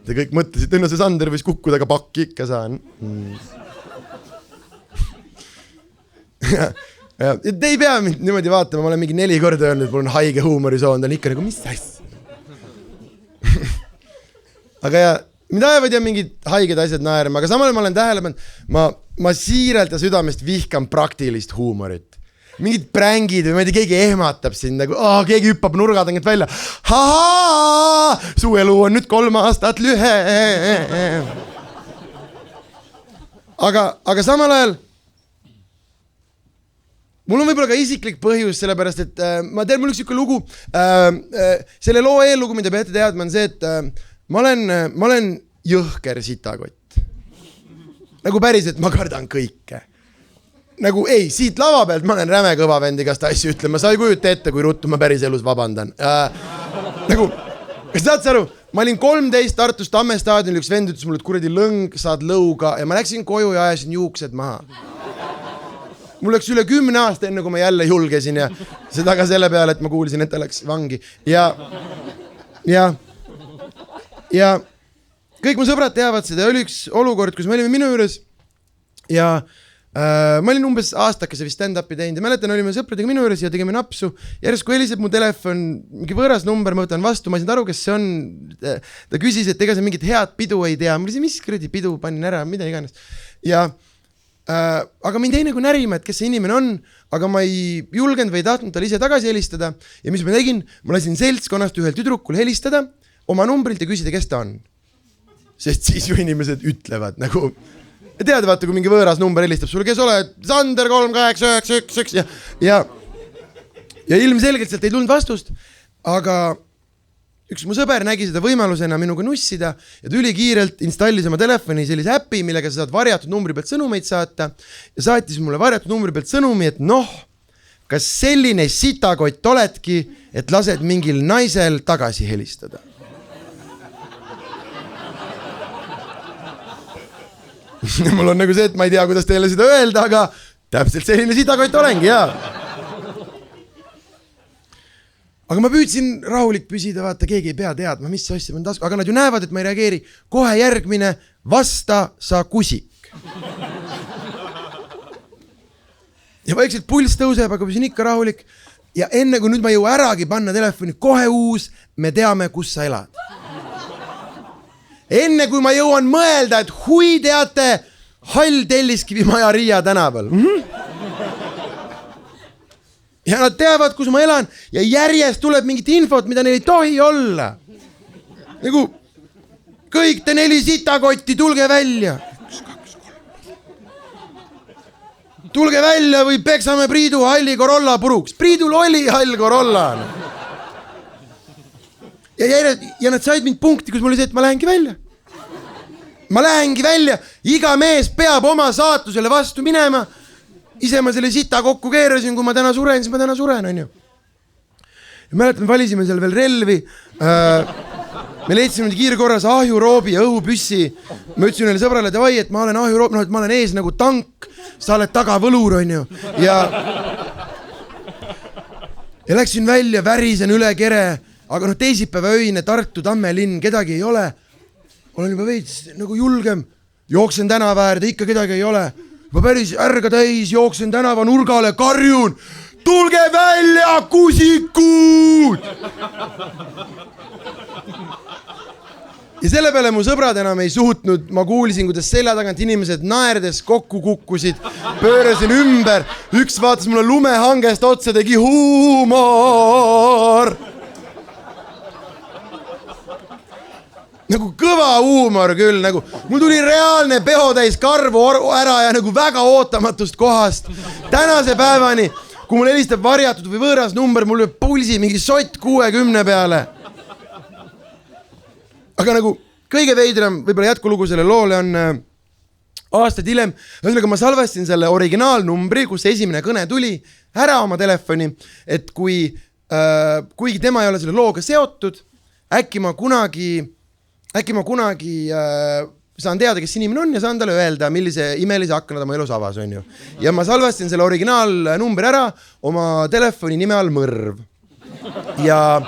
Te kõik mõtlesid, et see Sander võis kukkuda, aga pakki ikka saan. Ja te ei pea mind niimoodi vaatama, ma olen mingi 4 korda öelnud, et mul on haige huumorisoon, ta on ikka nagu, mis asja? Aga ja, mida ajavad ja mingid haiged asjad naerma, aga samal ma olen tähele pannud, ma siiralt ja südamest vihkan praktilist huumorit. Mingid prängid või ma ei tea, keegi ehmatab sind, nagu keegi hüppab nurgatangelt välja. Su elu on nüüd 3 aastat lühe. Aga samal ajal mul on võib-olla ka isiklik põhjus, sellepärast, et ma tean, mul üks siuke lugu, selle loo eellugu, mida peate teadma, on see, et ma olen jõhker sitakott. Nagu päris, et ma kardan kõike. Nagu ei, siit lava pealt ma olen räme kõva vend igast asju ütlema, sa ei kujuta ette, kui ruttu ma päris elus vabandan. Nagu, kas saad sa aru, ma olin 13 Tartus Tammestaadionil, üks vend ütles mulle, et kuradi lõng, saad lõuga ja ma läksin koju ja ajasin juuksed maha. Mul läks üle 10 aasta enne, kui ma jälle julgesin ja seda ka selle peale, et ma kuulsin, et ta läks vangi. Ja kõik mu sõbrad teavad seda, oli üks olukord, kus me olime minu juures ja ma olin umbes aastakese vist stand-upi teinud ja mäletan, olime sõpradega minu juures ja tegime napsu. Järsku heliseb mu telefon, mingi võõras number, ma võtan vastu, ma ei saanud aru, kes see on. Ta küsis, et ega see mingit head pidu ei tea. Ma küsisin, mis kuradi pidu, panin ära, mida iganes. Ja aga mind jäi nagu närima, et kes see inimene on, aga ma ei julgenud või ei tahtnud tal ise tagasi helistada. Ja mis ma tegin? Ma lasin seltskonnast ühel tüdrukul helistada oma numbrilt ja küsida, kes ta on. Sest siis ju inimesed ütlevad nagu... Tead, vaata, kui mingi võõras number helistab sulle, kes oled? Sander 3891 ja ilmselgelt sealt ei tulnud vastust, aga üks mu sõber nägi seda võimalusena minuga nussida ja ta ülikiirelt installis oma telefoni sellise äpi, millega sa saad varjatud numbri pealt sõnumeid saata ja saatis mulle varjatud numbri pealt sõnumi, et kas selline sitakott oledki, et lased mingil naisel tagasi helistada? Mul on nagu see, et ma ei tea, kuidas teile seda öelda, aga täpselt selline sitakott olengi, jaa. Aga ma püüdsin rahulik püsida, vaata, keegi ei pea teadma, mis asja ma tasku, aga nad ju näevad, et ma ei reageeri. Kohe järgmine, vasta sa kusik. Ja vaikselt pulss tõuseb, aga püsin ikka rahulik. Ja enne kui nüüd ma jõu äragi panna telefoni, kohe uus, me teame, kus sa elad. Enne kui ma jõuan mõelda, et hui teate, hall Telliskivi maja Riia tänaval. Ja nad teavad, kus ma elan ja järjest tuleb mingit infot, mida neil ei tohi olla. Nagu, kõik te 4 sitakotti, tulge välja. 1, 2, 3. Tulge välja või peksame Priidu halli Corolla puruks. Priidul oli hall Corolla. Ja nad said mind punkti, kus mul oli see, et ma lähengi välja. Ma lähengi välja, iga mees peab oma saatusele vastu minema. Ise ma selle sita kokku keerasin, kui ma täna suren, siis ma täna suren, on ju. Ja mäletan, valisime seal veel relvi. Me leidsime kiirkorras ahjuroobi ja õhupüssi. Ma ütlesin neile sõbrale, davai, et ma olen ahjuroob, et ma olen ees nagu tank, sa oled taga võlur, on ju. Ja läksin välja, värisen üle kere, aga teisipäeva öine Tartu Tammelinn, kedagi ei ole. Olen juba veits nagu julgem, jooksen tänava äärde, ikka kedagi ei ole. Ma päris ärga täis, jooksen tänava nurgale, karjun, tulge välja, kusikud! Ja selle peale mu sõbrad enam ei suutnud, ma kuulsin, kuidas selja tagant inimesed naerdes kokku kukkusid, pöörasin ümber, üks vaatas mulle lumehangest otsa, tegi huumor. Nagu kõva huumor küll, nagu mul tuli reaalne pehotäis karvu ära ja nagu väga ootamatust kohast. Tänase päevani, kui mul helistab varjatud või võõras number, mul lööb pulsi mingi sott 60 peale. Aga nagu kõige veidram, võib-olla jätkulugu selle loole on aastaid hiljem. Ühesõnaga ma salvestin selle originaalnumbri, kus esimene kõne tuli ära oma telefoni, et kuigi tema ei ole selle looga seotud, äkki ma kunagi saan teada, kes inimene on ja saan talle öelda, millise imelise akna ta mu elus avas, on ju. Ja ma salvestin selle originaalnumbri ära oma telefoni nime all Mõrv. Ja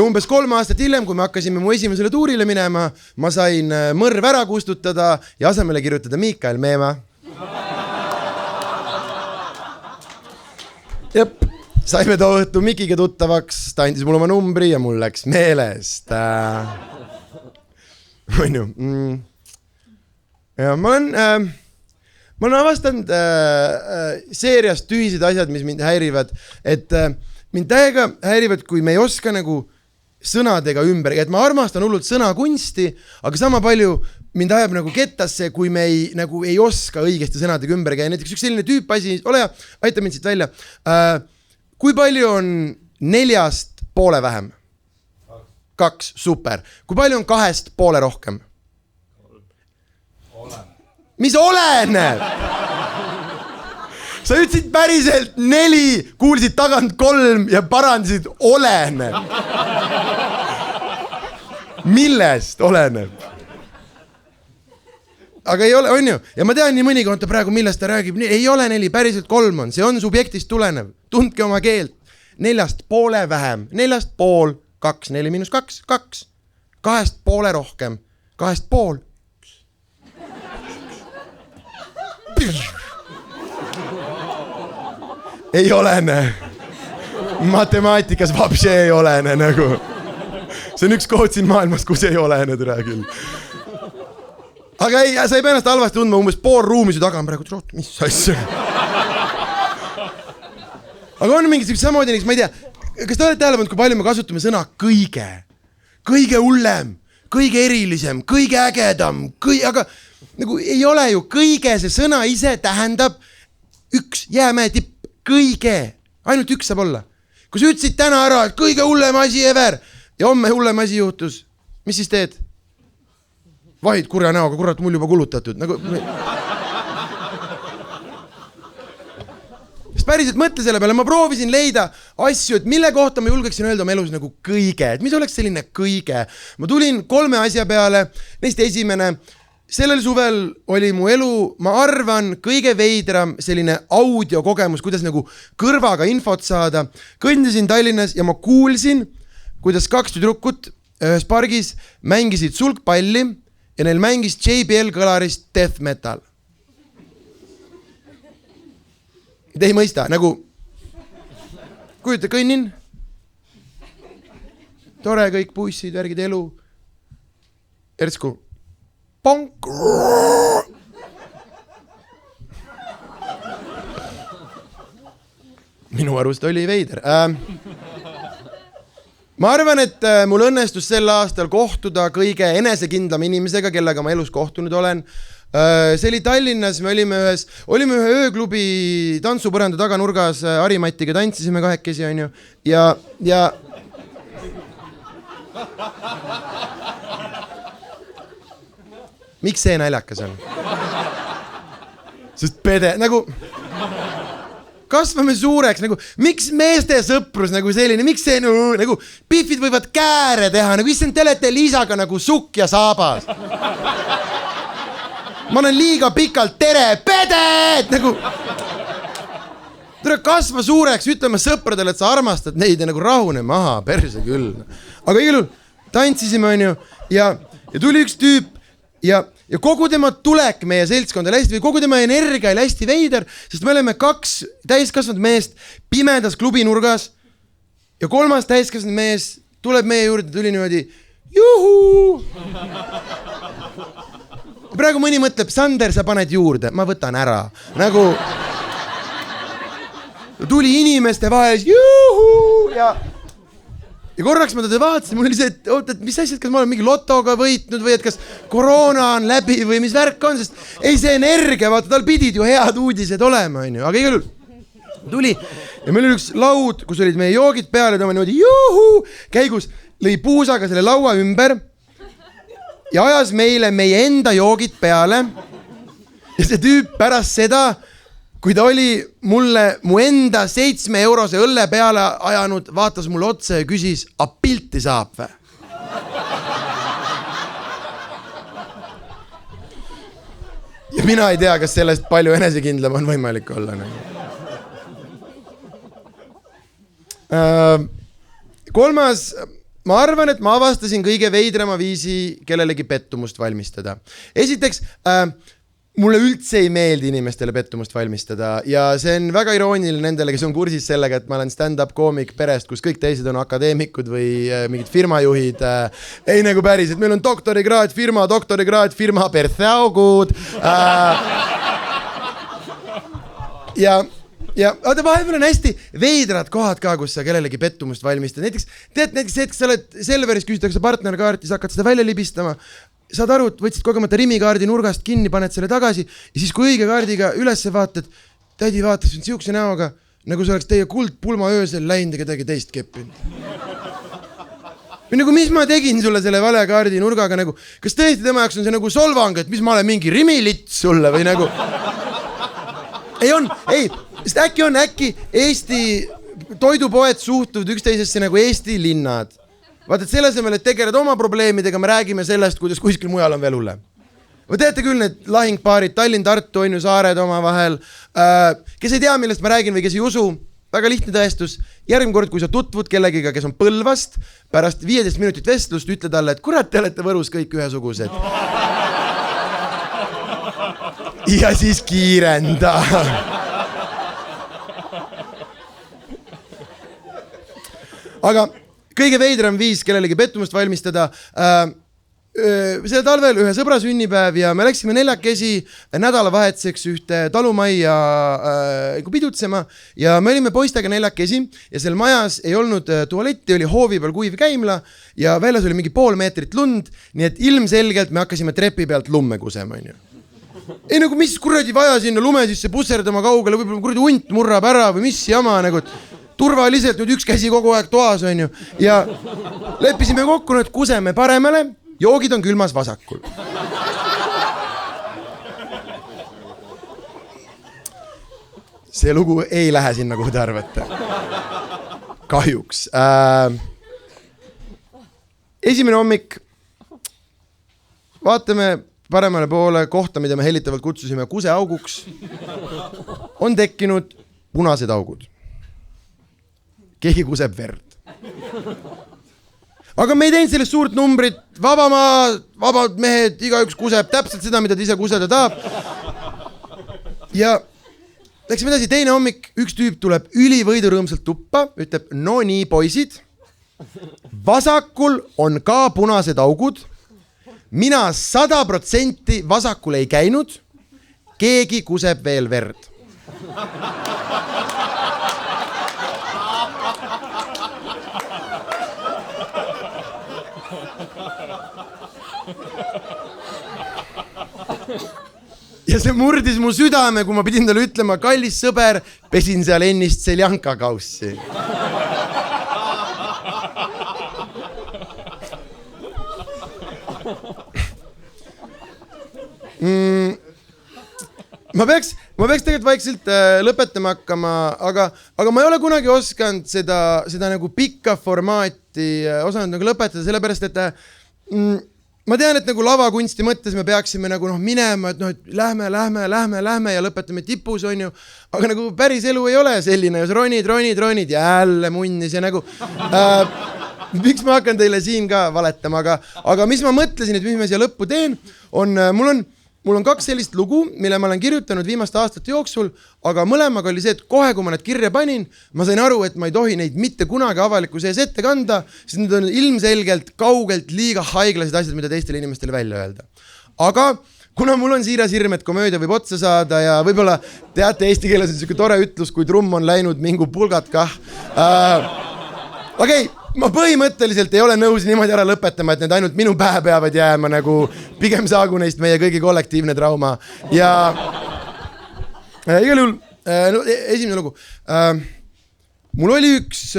umbes 3 aastat hiljem, kui me hakkasime mu esimesele tuurile minema, ma sain Mõrv ära kustutada ja asemele kirjutada Miikael Meemaa. Jep, saime too õhtu Mikiga tuttavaks, ta andis mulle oma numbri ja mul läks meelest. On ju. Ja ma olen avastanud seeriast tühised asjad, mis mind häirivad, et mind täiega häirivad, kui me ei oska nagu sõnadega ümber, et ma armastan hullult sõnakunsti, aga sama palju mind ajab nagu kettasse, kui me ei oska õigesti sõnadega ümber käia. Näiteks üks selline tüüp asi, ole hea, aita mind siit välja. Kui palju on 4 poole vähem? 2, super. Kui palju on 2 poole rohkem? Mis oleneb? Sa ütlesid päriselt 4, kuulsid tagant 3 ja parandasid oleneb. Millest oleneb? Aga ei ole, on ju? Ja ma tean nii mõni kohta praegu, millest ta räägib. Ei ole 4, päriselt 3 on. See on subjektist tulenev. Tundke oma keelt. 4 poole vähem. 4 pool. 2, 4 miinus 2, 2. 2 poole rohkem. 2 pool. Ei olene. Matemaatikas vapše ei olene nagu. See on üks koht siin maailmas, kus ei olene türa küll. Aga ei, sa ei pea ennast halvasti tundma, umbes pool ruumi su taga on praegu, mis asja. Aga on mingi samamoodi, ma ei tea, kas te olete tähelepanud, kui palju me kasutame sõna kõige? Kõige hullem, kõige erilisem, kõige ägedam, aga nagu ei ole ju kõige, see sõna ise tähendab üks jäämäe tipp, kõige, ainult üks saab olla. Kui sa ütlesid täna ära, et kõige hullem asi ever ja homme hullem asi juhtus, mis siis teed? Vahid kurja näoga, kurat, mul juba kulutatud. Nagu... päriselt mõtle selle peale, ma proovisin leida asju, et mille kohta ma julgeksin öelda oma elus nagu kõige, et mis oleks selline kõige. Ma tulin 3 asja peale, neist esimene, sellel suvel oli mu elu, ma arvan, kõige veidram selline audiokogemus, kuidas nagu kõrvaga infot saada. Kõndisin Tallinnas ja ma kuulsin, kuidas 2 tüdrukut ühes pargis mängisid sulgpalli ja neil mängis JBL kõlarist death metal. Te ei mõista, nagu kujuta, kõnnin, tore kõik bussid, värgid elu, ersku ponk. Minu arust oli veider. ma arvan, et mul õnnestus sel aastal kohtuda kõige enesekindlam inimesega, kellega ma elus kohtunud olen. See oli Tallinnas, me olime ühe ööklubi tantsupõranda taganurgas, Harimatiga tantsisime kahekesi, on ju, ja miks see naljakas on? Sest pede, nagu kasvame suureks, nagu miks meeste sõprus nagu selline, miks see nagu pihvid võivad kääre teha, nagu issand, te olete Liisaga nagu sukk ja saabas. Ma olen liiga pikalt tere, pede, nagu tule kasva suureks, ütleme sõpradele, et sa armastad neid ja nagu rahune maha, perse küll. Aga igal juhul tantsisime, on ju, ja tuli üks tüüp ja kogu tema tulek meie seltskonda hästi või kogu tema energia oli hästi veider, sest me oleme 2 täiskasvanud meest pimedas klubinurgas ja 3. täiskasvanud mees tuleb meie juurde, tuli niimoodi juhu. Praegu mõni mõtleb, Sander, sa paned juurde, ma võtan ära. Nagu tuli inimeste vahel juhu ja korraks ma teda vaatasin, mul oli see, et oot, et mis asjad, kas ma olen mingi lotoga võitnud või et kas koroona on läbi või mis värk on, sest ei see energia, vaata, tal pidid ju head uudised olema, on ju, aga igal juhul tuli ja meil oli üks laud, kus olid meie joogid peale, ta niimoodi juhu, käigus lõi puusaga selle laua ümber ja ajas meile meie enda joogid peale ja see tüüp pärast seda, kui ta oli mulle mu enda 7-eurose õlle peale ajanud, vaatas mulle otsa ja küsis, a pilti saab vä? Ja mina ei tea, kas sellest palju enesekindlam on võimalik olla. Kolmas, ma arvan, et ma avastasin kõige veidrama viisi kellelegi pettumust valmistada. Esiteks, mulle üldse ei meeldi inimestele pettumust valmistada ja see on väga irooniline nendele, kes on kursis sellega, et ma olen stand-up koomik perest, kus kõik teised on akadeemikud või mingid firmajuhid. Ei nagu päris, et meil on doktorikraad, firma perthäugud. Ja vaata, vahepeal on hästi veidrad kohad ka, kus sa kellelegi pettumust valmistad. Näiteks hetk sa oled Selveris, küsitakse partnerkaarti, sa hakkad seda välja libistama. Saad aru, et võtsid kogemata rimikaardi nurgast kinni, paned selle tagasi ja siis kui õige kaardiga ülesse vaatad, tädi vaatas siukse näoga, nagu see oleks teie kuldpulma öösel läinud ja kedagi teist keppinud. Või nagu, mis ma tegin sulle selle vale kaardi nurgaga, nagu, kas tõesti tema jaoks on see nagu solvang, et mis ma olen mingi rimilits sulle või nagu... Sest äkki Eesti toidupoed suhtuvad üksteisesse nagu Eesti linnad. Vaata, et selle asemel, et tegeled oma probleemidega, me räägime sellest, kuidas kuskil mujal on veel hullem. Või teate küll need lahingpaarid, Tallinn, Tartu, on ju saared oma vahel. Kes ei tea, millest ma räägin või kes ei usu, väga lihtne tõestus. Järgmine kord, kui sa tutvud kellegiga, kes on Põlvast, pärast 15 minutit vestlust ütle talle, et kurat, te olete Võrus kõik ühesugused. Ja siis kiirenda. Aga kõige veidram viis kellelegi pettumust valmistada. Selle talvel ühe sõbra sünnipäev ja me läksime 4 nädalavahetuseks ühte talumajja pidutsema ja me olime poistega 4 ja seal majas ei olnud tualetti, oli hoovi peal kuiv käimla ja väljas oli mingi pool meetrit lund, nii et ilmselgelt me hakkasime trepi pealt lumme kusema, on ju. Ei nagu, mis kuradi vaja sinna lume sisse pusserdama kaugele, võib-olla kuradi hunt murrab ära või mis jama, nagu turvaliselt nüüd üks käsi kogu aeg toas, on ju. Ja leppisime kokku, et kuseme paremale, joogid on külmas vasakul. See lugu ei lähe sinna, kuhu te arvate. Kahjuks. Esimene hommik. Vaatame paremale poole kohta, mida me hellitavalt kutsusime kuseauguks. On tekkinud punased augud. Keegi kuseb verd. Aga me ei teinud sellest suurt numbrit, vabad mehed, igaüks kuseb täpselt seda, mida ta ise kuseda tahab. Ja läksime edasi, teine hommik, üks tüüp tuleb ülivõidurõõmsalt tuppa, ütleb, no nii poisid, vasakul on ka punased augud, mina 100% vasakul ei käinud, keegi kuseb veel verd. ja see murdis mu südame, kui ma pidin talle ütlema, kallis sõber, pesin seal ennist Seljanka kaussi. Ma peaks tegelikult vaikselt lõpetama hakkama, aga ma ei ole kunagi osanud seda nagu pikka formaati osanud nagu lõpetada, sellepärast et ma tean, et nagu lavakunsti mõttes me peaksime nagu minema, et lähme ja lõpetame tipus, on ju, aga nagu päris elu ei ole selline, jos ronid ja jälle munnis ja nagu miks ma hakkan teile siin ka valetama, aga mis ma mõtlesin, et mis ma siia lõppu teen, on, mul on 2 sellist lugu, mille ma olen kirjutanud viimaste aastate jooksul, aga mõlemaga oli see, et kohe, kui ma need kirja panin, ma sain aru, et ma ei tohi neid mitte kunagi avalikkuse ees ette kanda, sest need on ilmselgelt kaugelt liiga haiglased asjad, mida teistele inimestele välja öelda. Aga kuna mul on siiras hirm, et komöödia võib otsa saada ja võib-olla teate, eesti keeles on selline tore ütlus, kui trumm on läinud, mingu pulgat kah. Okei. Ma põhimõtteliselt ei ole nõus niimoodi ära lõpetama, et need ainult minu pähe peavad jääma, nagu pigem saagu neist meie kõigi kollektiivne trauma. Ja igal juhul, esimene lugu. Mul oli üks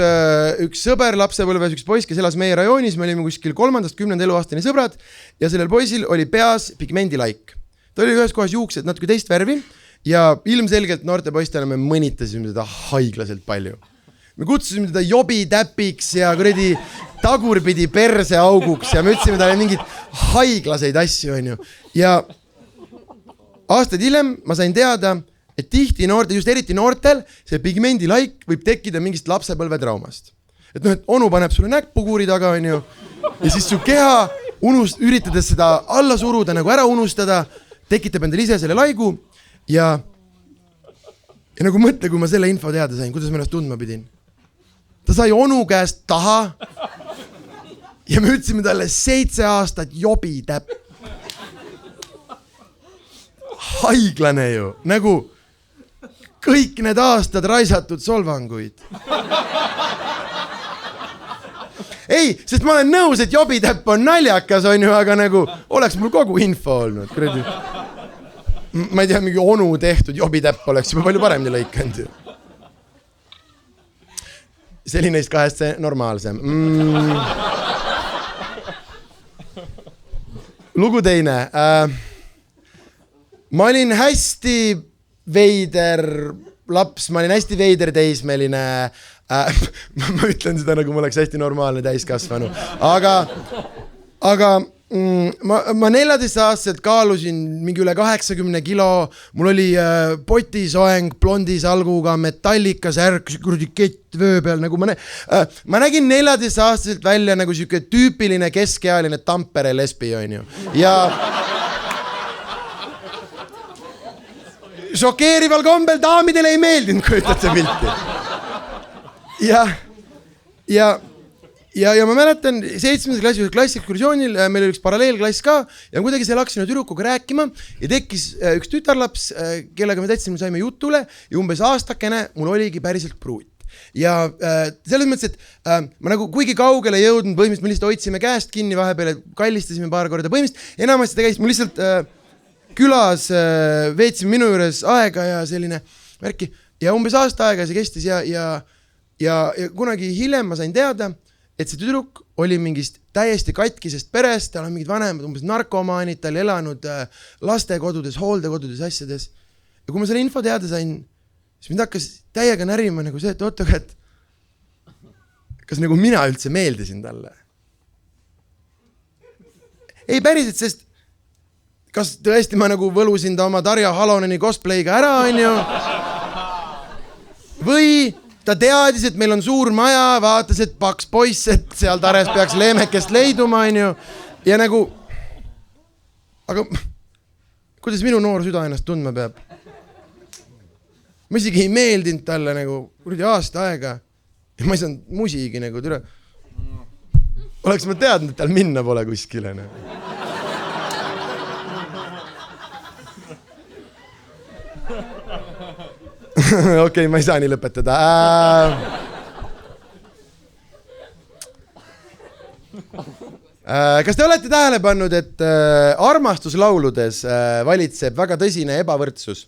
sõber lapsepõlves, üks poiss, kes elas meie rajoonis, me olime kuskil 3.–10. eluaastani sõbrad ja sellel poisil oli peas pigmendilaik. Ta oli ühes kohas juuksed natuke teist värvi ja ilmselgelt noorte poistele me mõnitasime seda haiglaselt palju. Me kutsusime teda jobitäpiks ja kuradi tagurpidi perseauguks ja me ütlesime talle mingid haiglaseid asju, on ju. Ja aastaid hiljem ma sain teada, et tihti noorte, just eriti noortel, see pigmendilaik võib tekkida mingist lapsepõlvetraumast. Et noh, et onu paneb sulle näkpukuuri taga, on ju, ja siis su keha üritades seda alla suruda, nagu ära unustada, tekitab endale ise selle laigu ja nagu mõtle, kui ma selle info teada sain, kuidas ma ennast tundma pidin. Ta sai onu käest taha ja me ütlesime talle 7 aastat jobitäpp. Haiglane ju, nagu kõik need aastad raisatud solvanguid. Ei, sest ma olen nõus, et jobitäpp on naljakas, on ju, aga nagu oleks mul kogu info olnud. Kuradi. Ma ei tea, mingi onu tehtud jobitäpp oleks juba palju paremini lõikanud. See oli neist 2 see normaalsem. Lugu teine. Ma olin hästi veider laps, ma olin hästi veider teismeline. Ma ütlen seda, nagu ma oleks hästi normaalne täiskasvanu. Aga ma 14-aastaselt kaalusin mingi üle 80 kilo, mul oli potisoeng blondi salguga, metallika särk, kuradi kett vöö peal, nagu ma nägin 14-aastaselt välja nagu siuke tüüpiline keskealine Tampere lesbi, on ju. Ja šokeerival kombel daamidele ei meeldinud, kui ütled see pilti. Ja ma mäletan 7. klassiekskursioonil meil oli üks paralleelklass ka ja kuidagi seal hakkasin tüdrukuga rääkima ja tekkis üks tütarlaps, kellega me täitsa saime jutule ja umbes aastakene mul oligi päriselt pruut. Ja selles mõttes, et ma nagu kuigi kaugele jõudnud põhimõtteliselt, me lihtsalt hoidsime käest kinni vahepeal ja kallistasime paar korda põhimõtteliselt, enamasti ta käis mul lihtsalt külas, veetsime minu juures aega ja selline märki ja umbes aasta aega see kestis ja kunagi hiljem ma sain teada, et see tüdruk oli mingist täiesti katkisest perest, tal on mingid vanemad, umbes narkomaanid, tal elanud lastekodudes, hooldekodudes, asjades. Ja kui ma selle info teada sain, siis mind hakkas täiega närima nagu see, et ootega, et kas nagu mina üldse meeldisin talle? Ei päriselt, sest kas tõesti ma nagu võlusin ta oma Darja Haloneni cosplayga ära, on ju? Või ta teadis, et meil on suur maja, vaatas, et paks poiss, et seal tares peaks leemekest leiduma, on ju. Ja nagu, aga kuidas minu noor süda ennast tundma peab? Ma isegi ei meeldinud talle nagu aasta aega ja ma ei saanud musigi nagu türa. Oleks ma teadnud, et tal minna pole kuskile. Okei, ma ei saa nii lõpetada. Kas te olete tähele pannud, et armastuslauludes valitseb väga tõsine ebavõrdsus?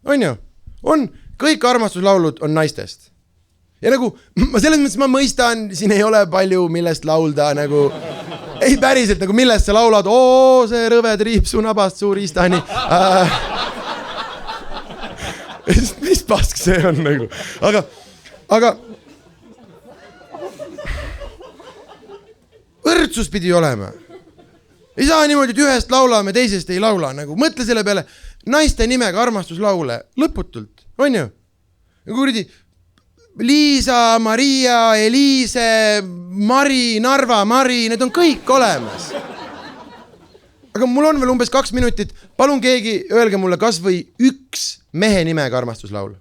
On ju? On. Kõik armastuslaulud on naistest. Ja nagu, selles mõttes ma mõistan, siin ei ole palju millest laulda, nagu ei päriselt, nagu millest sa laulad, see rõve triip su nabast suur istani. Mis pask see on nagu? Aga võrdsus pidi olema. Ei saa niimoodi, et ühest laulame, teisest ei laula. Nagu, mõtle selle peale naiste nimega armastuslaule lõputult, on ju? Kuridi, Liisa, Maria, Eliise, Mari, Narva, Mari, need on kõik olemas. Aga mul on veel umbes 2 minutit. Palun keegi, öelge mulle kas või üks mehe nimega armastuslaul.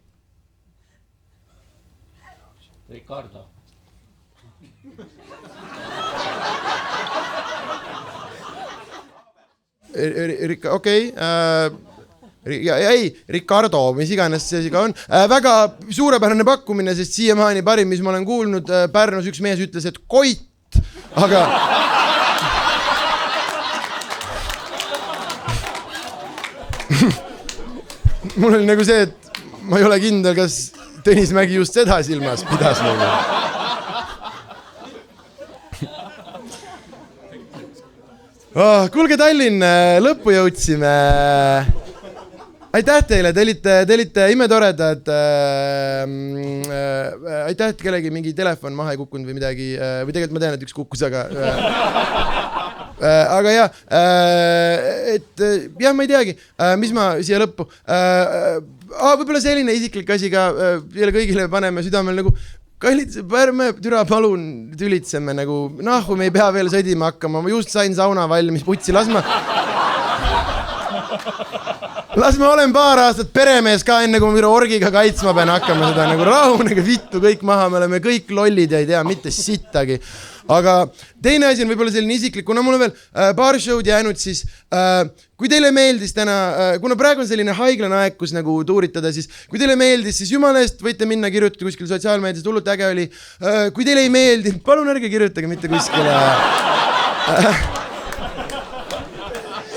Ricardo. Okei. Ei, Ricardo, mis iganes see ka on. Väga suurepärane pakkumine, sest siiamaani parim, mis ma olen kuulnud. Pärnus üks mees ütles, et Koit, aga... Mul oli nagu see, et ma ei ole kindel, kas Tõnis Mägi just seda silmas pidas nagu. Kuulge Tallinn, lõppu jõudsime. Aitäh teile, te olite imetoredad. Aitäh, et kellegi mingi telefon maha ei kukkunud või midagi. Või tegelikult ma tean, et üks kukkus, aga jah, et jah, ma ei teagi, mis ma siia lõppu. Võib-olla selline isiklik asi ka jälle kõigile paneme südamel nagu kallid, pärme, türa palun tülitseme nagu, me ei pea veel sõdima hakkama, ma just sain sauna valmis putsi, Las ma olen paar aastat peremees ka enne, kui ma orgiga kaitsma pean hakkama seda nagu rahunega vittu kõik maha, me oleme kõik lollid ja ei tea mitte sittagi. Aga teine asi on võib-olla selline isiklik, kuna mul on veel paar show'd jäänud, siis kui teile meeldis täna, kuna praegu on selline haiglane aeg, kus nagu tuuritada, siis kui teile meeldis, siis jumala eest võite minna kirjutada kuskil sotsiaalmeedias, hullult äge oli. Kui teile ei meeldi, palun ärge kirjutage mitte kuskile.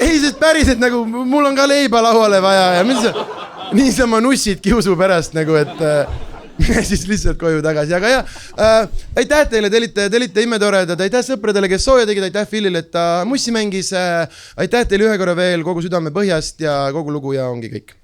Ei, sest päriselt nagu mul on ka leiba lauale vaja ja niisama nussid kiusu pärast nagu, et siis lihtsalt koju tagasi. Aga jah, aitäh teile, te olite imetoredad, aitäh sõpradele, kes sooja tegid, aitäh Philile, et ta mussi mängis, aitäh teile ühe korra veel kogu südame põhjast ja kogu lugu ja ongi kõik.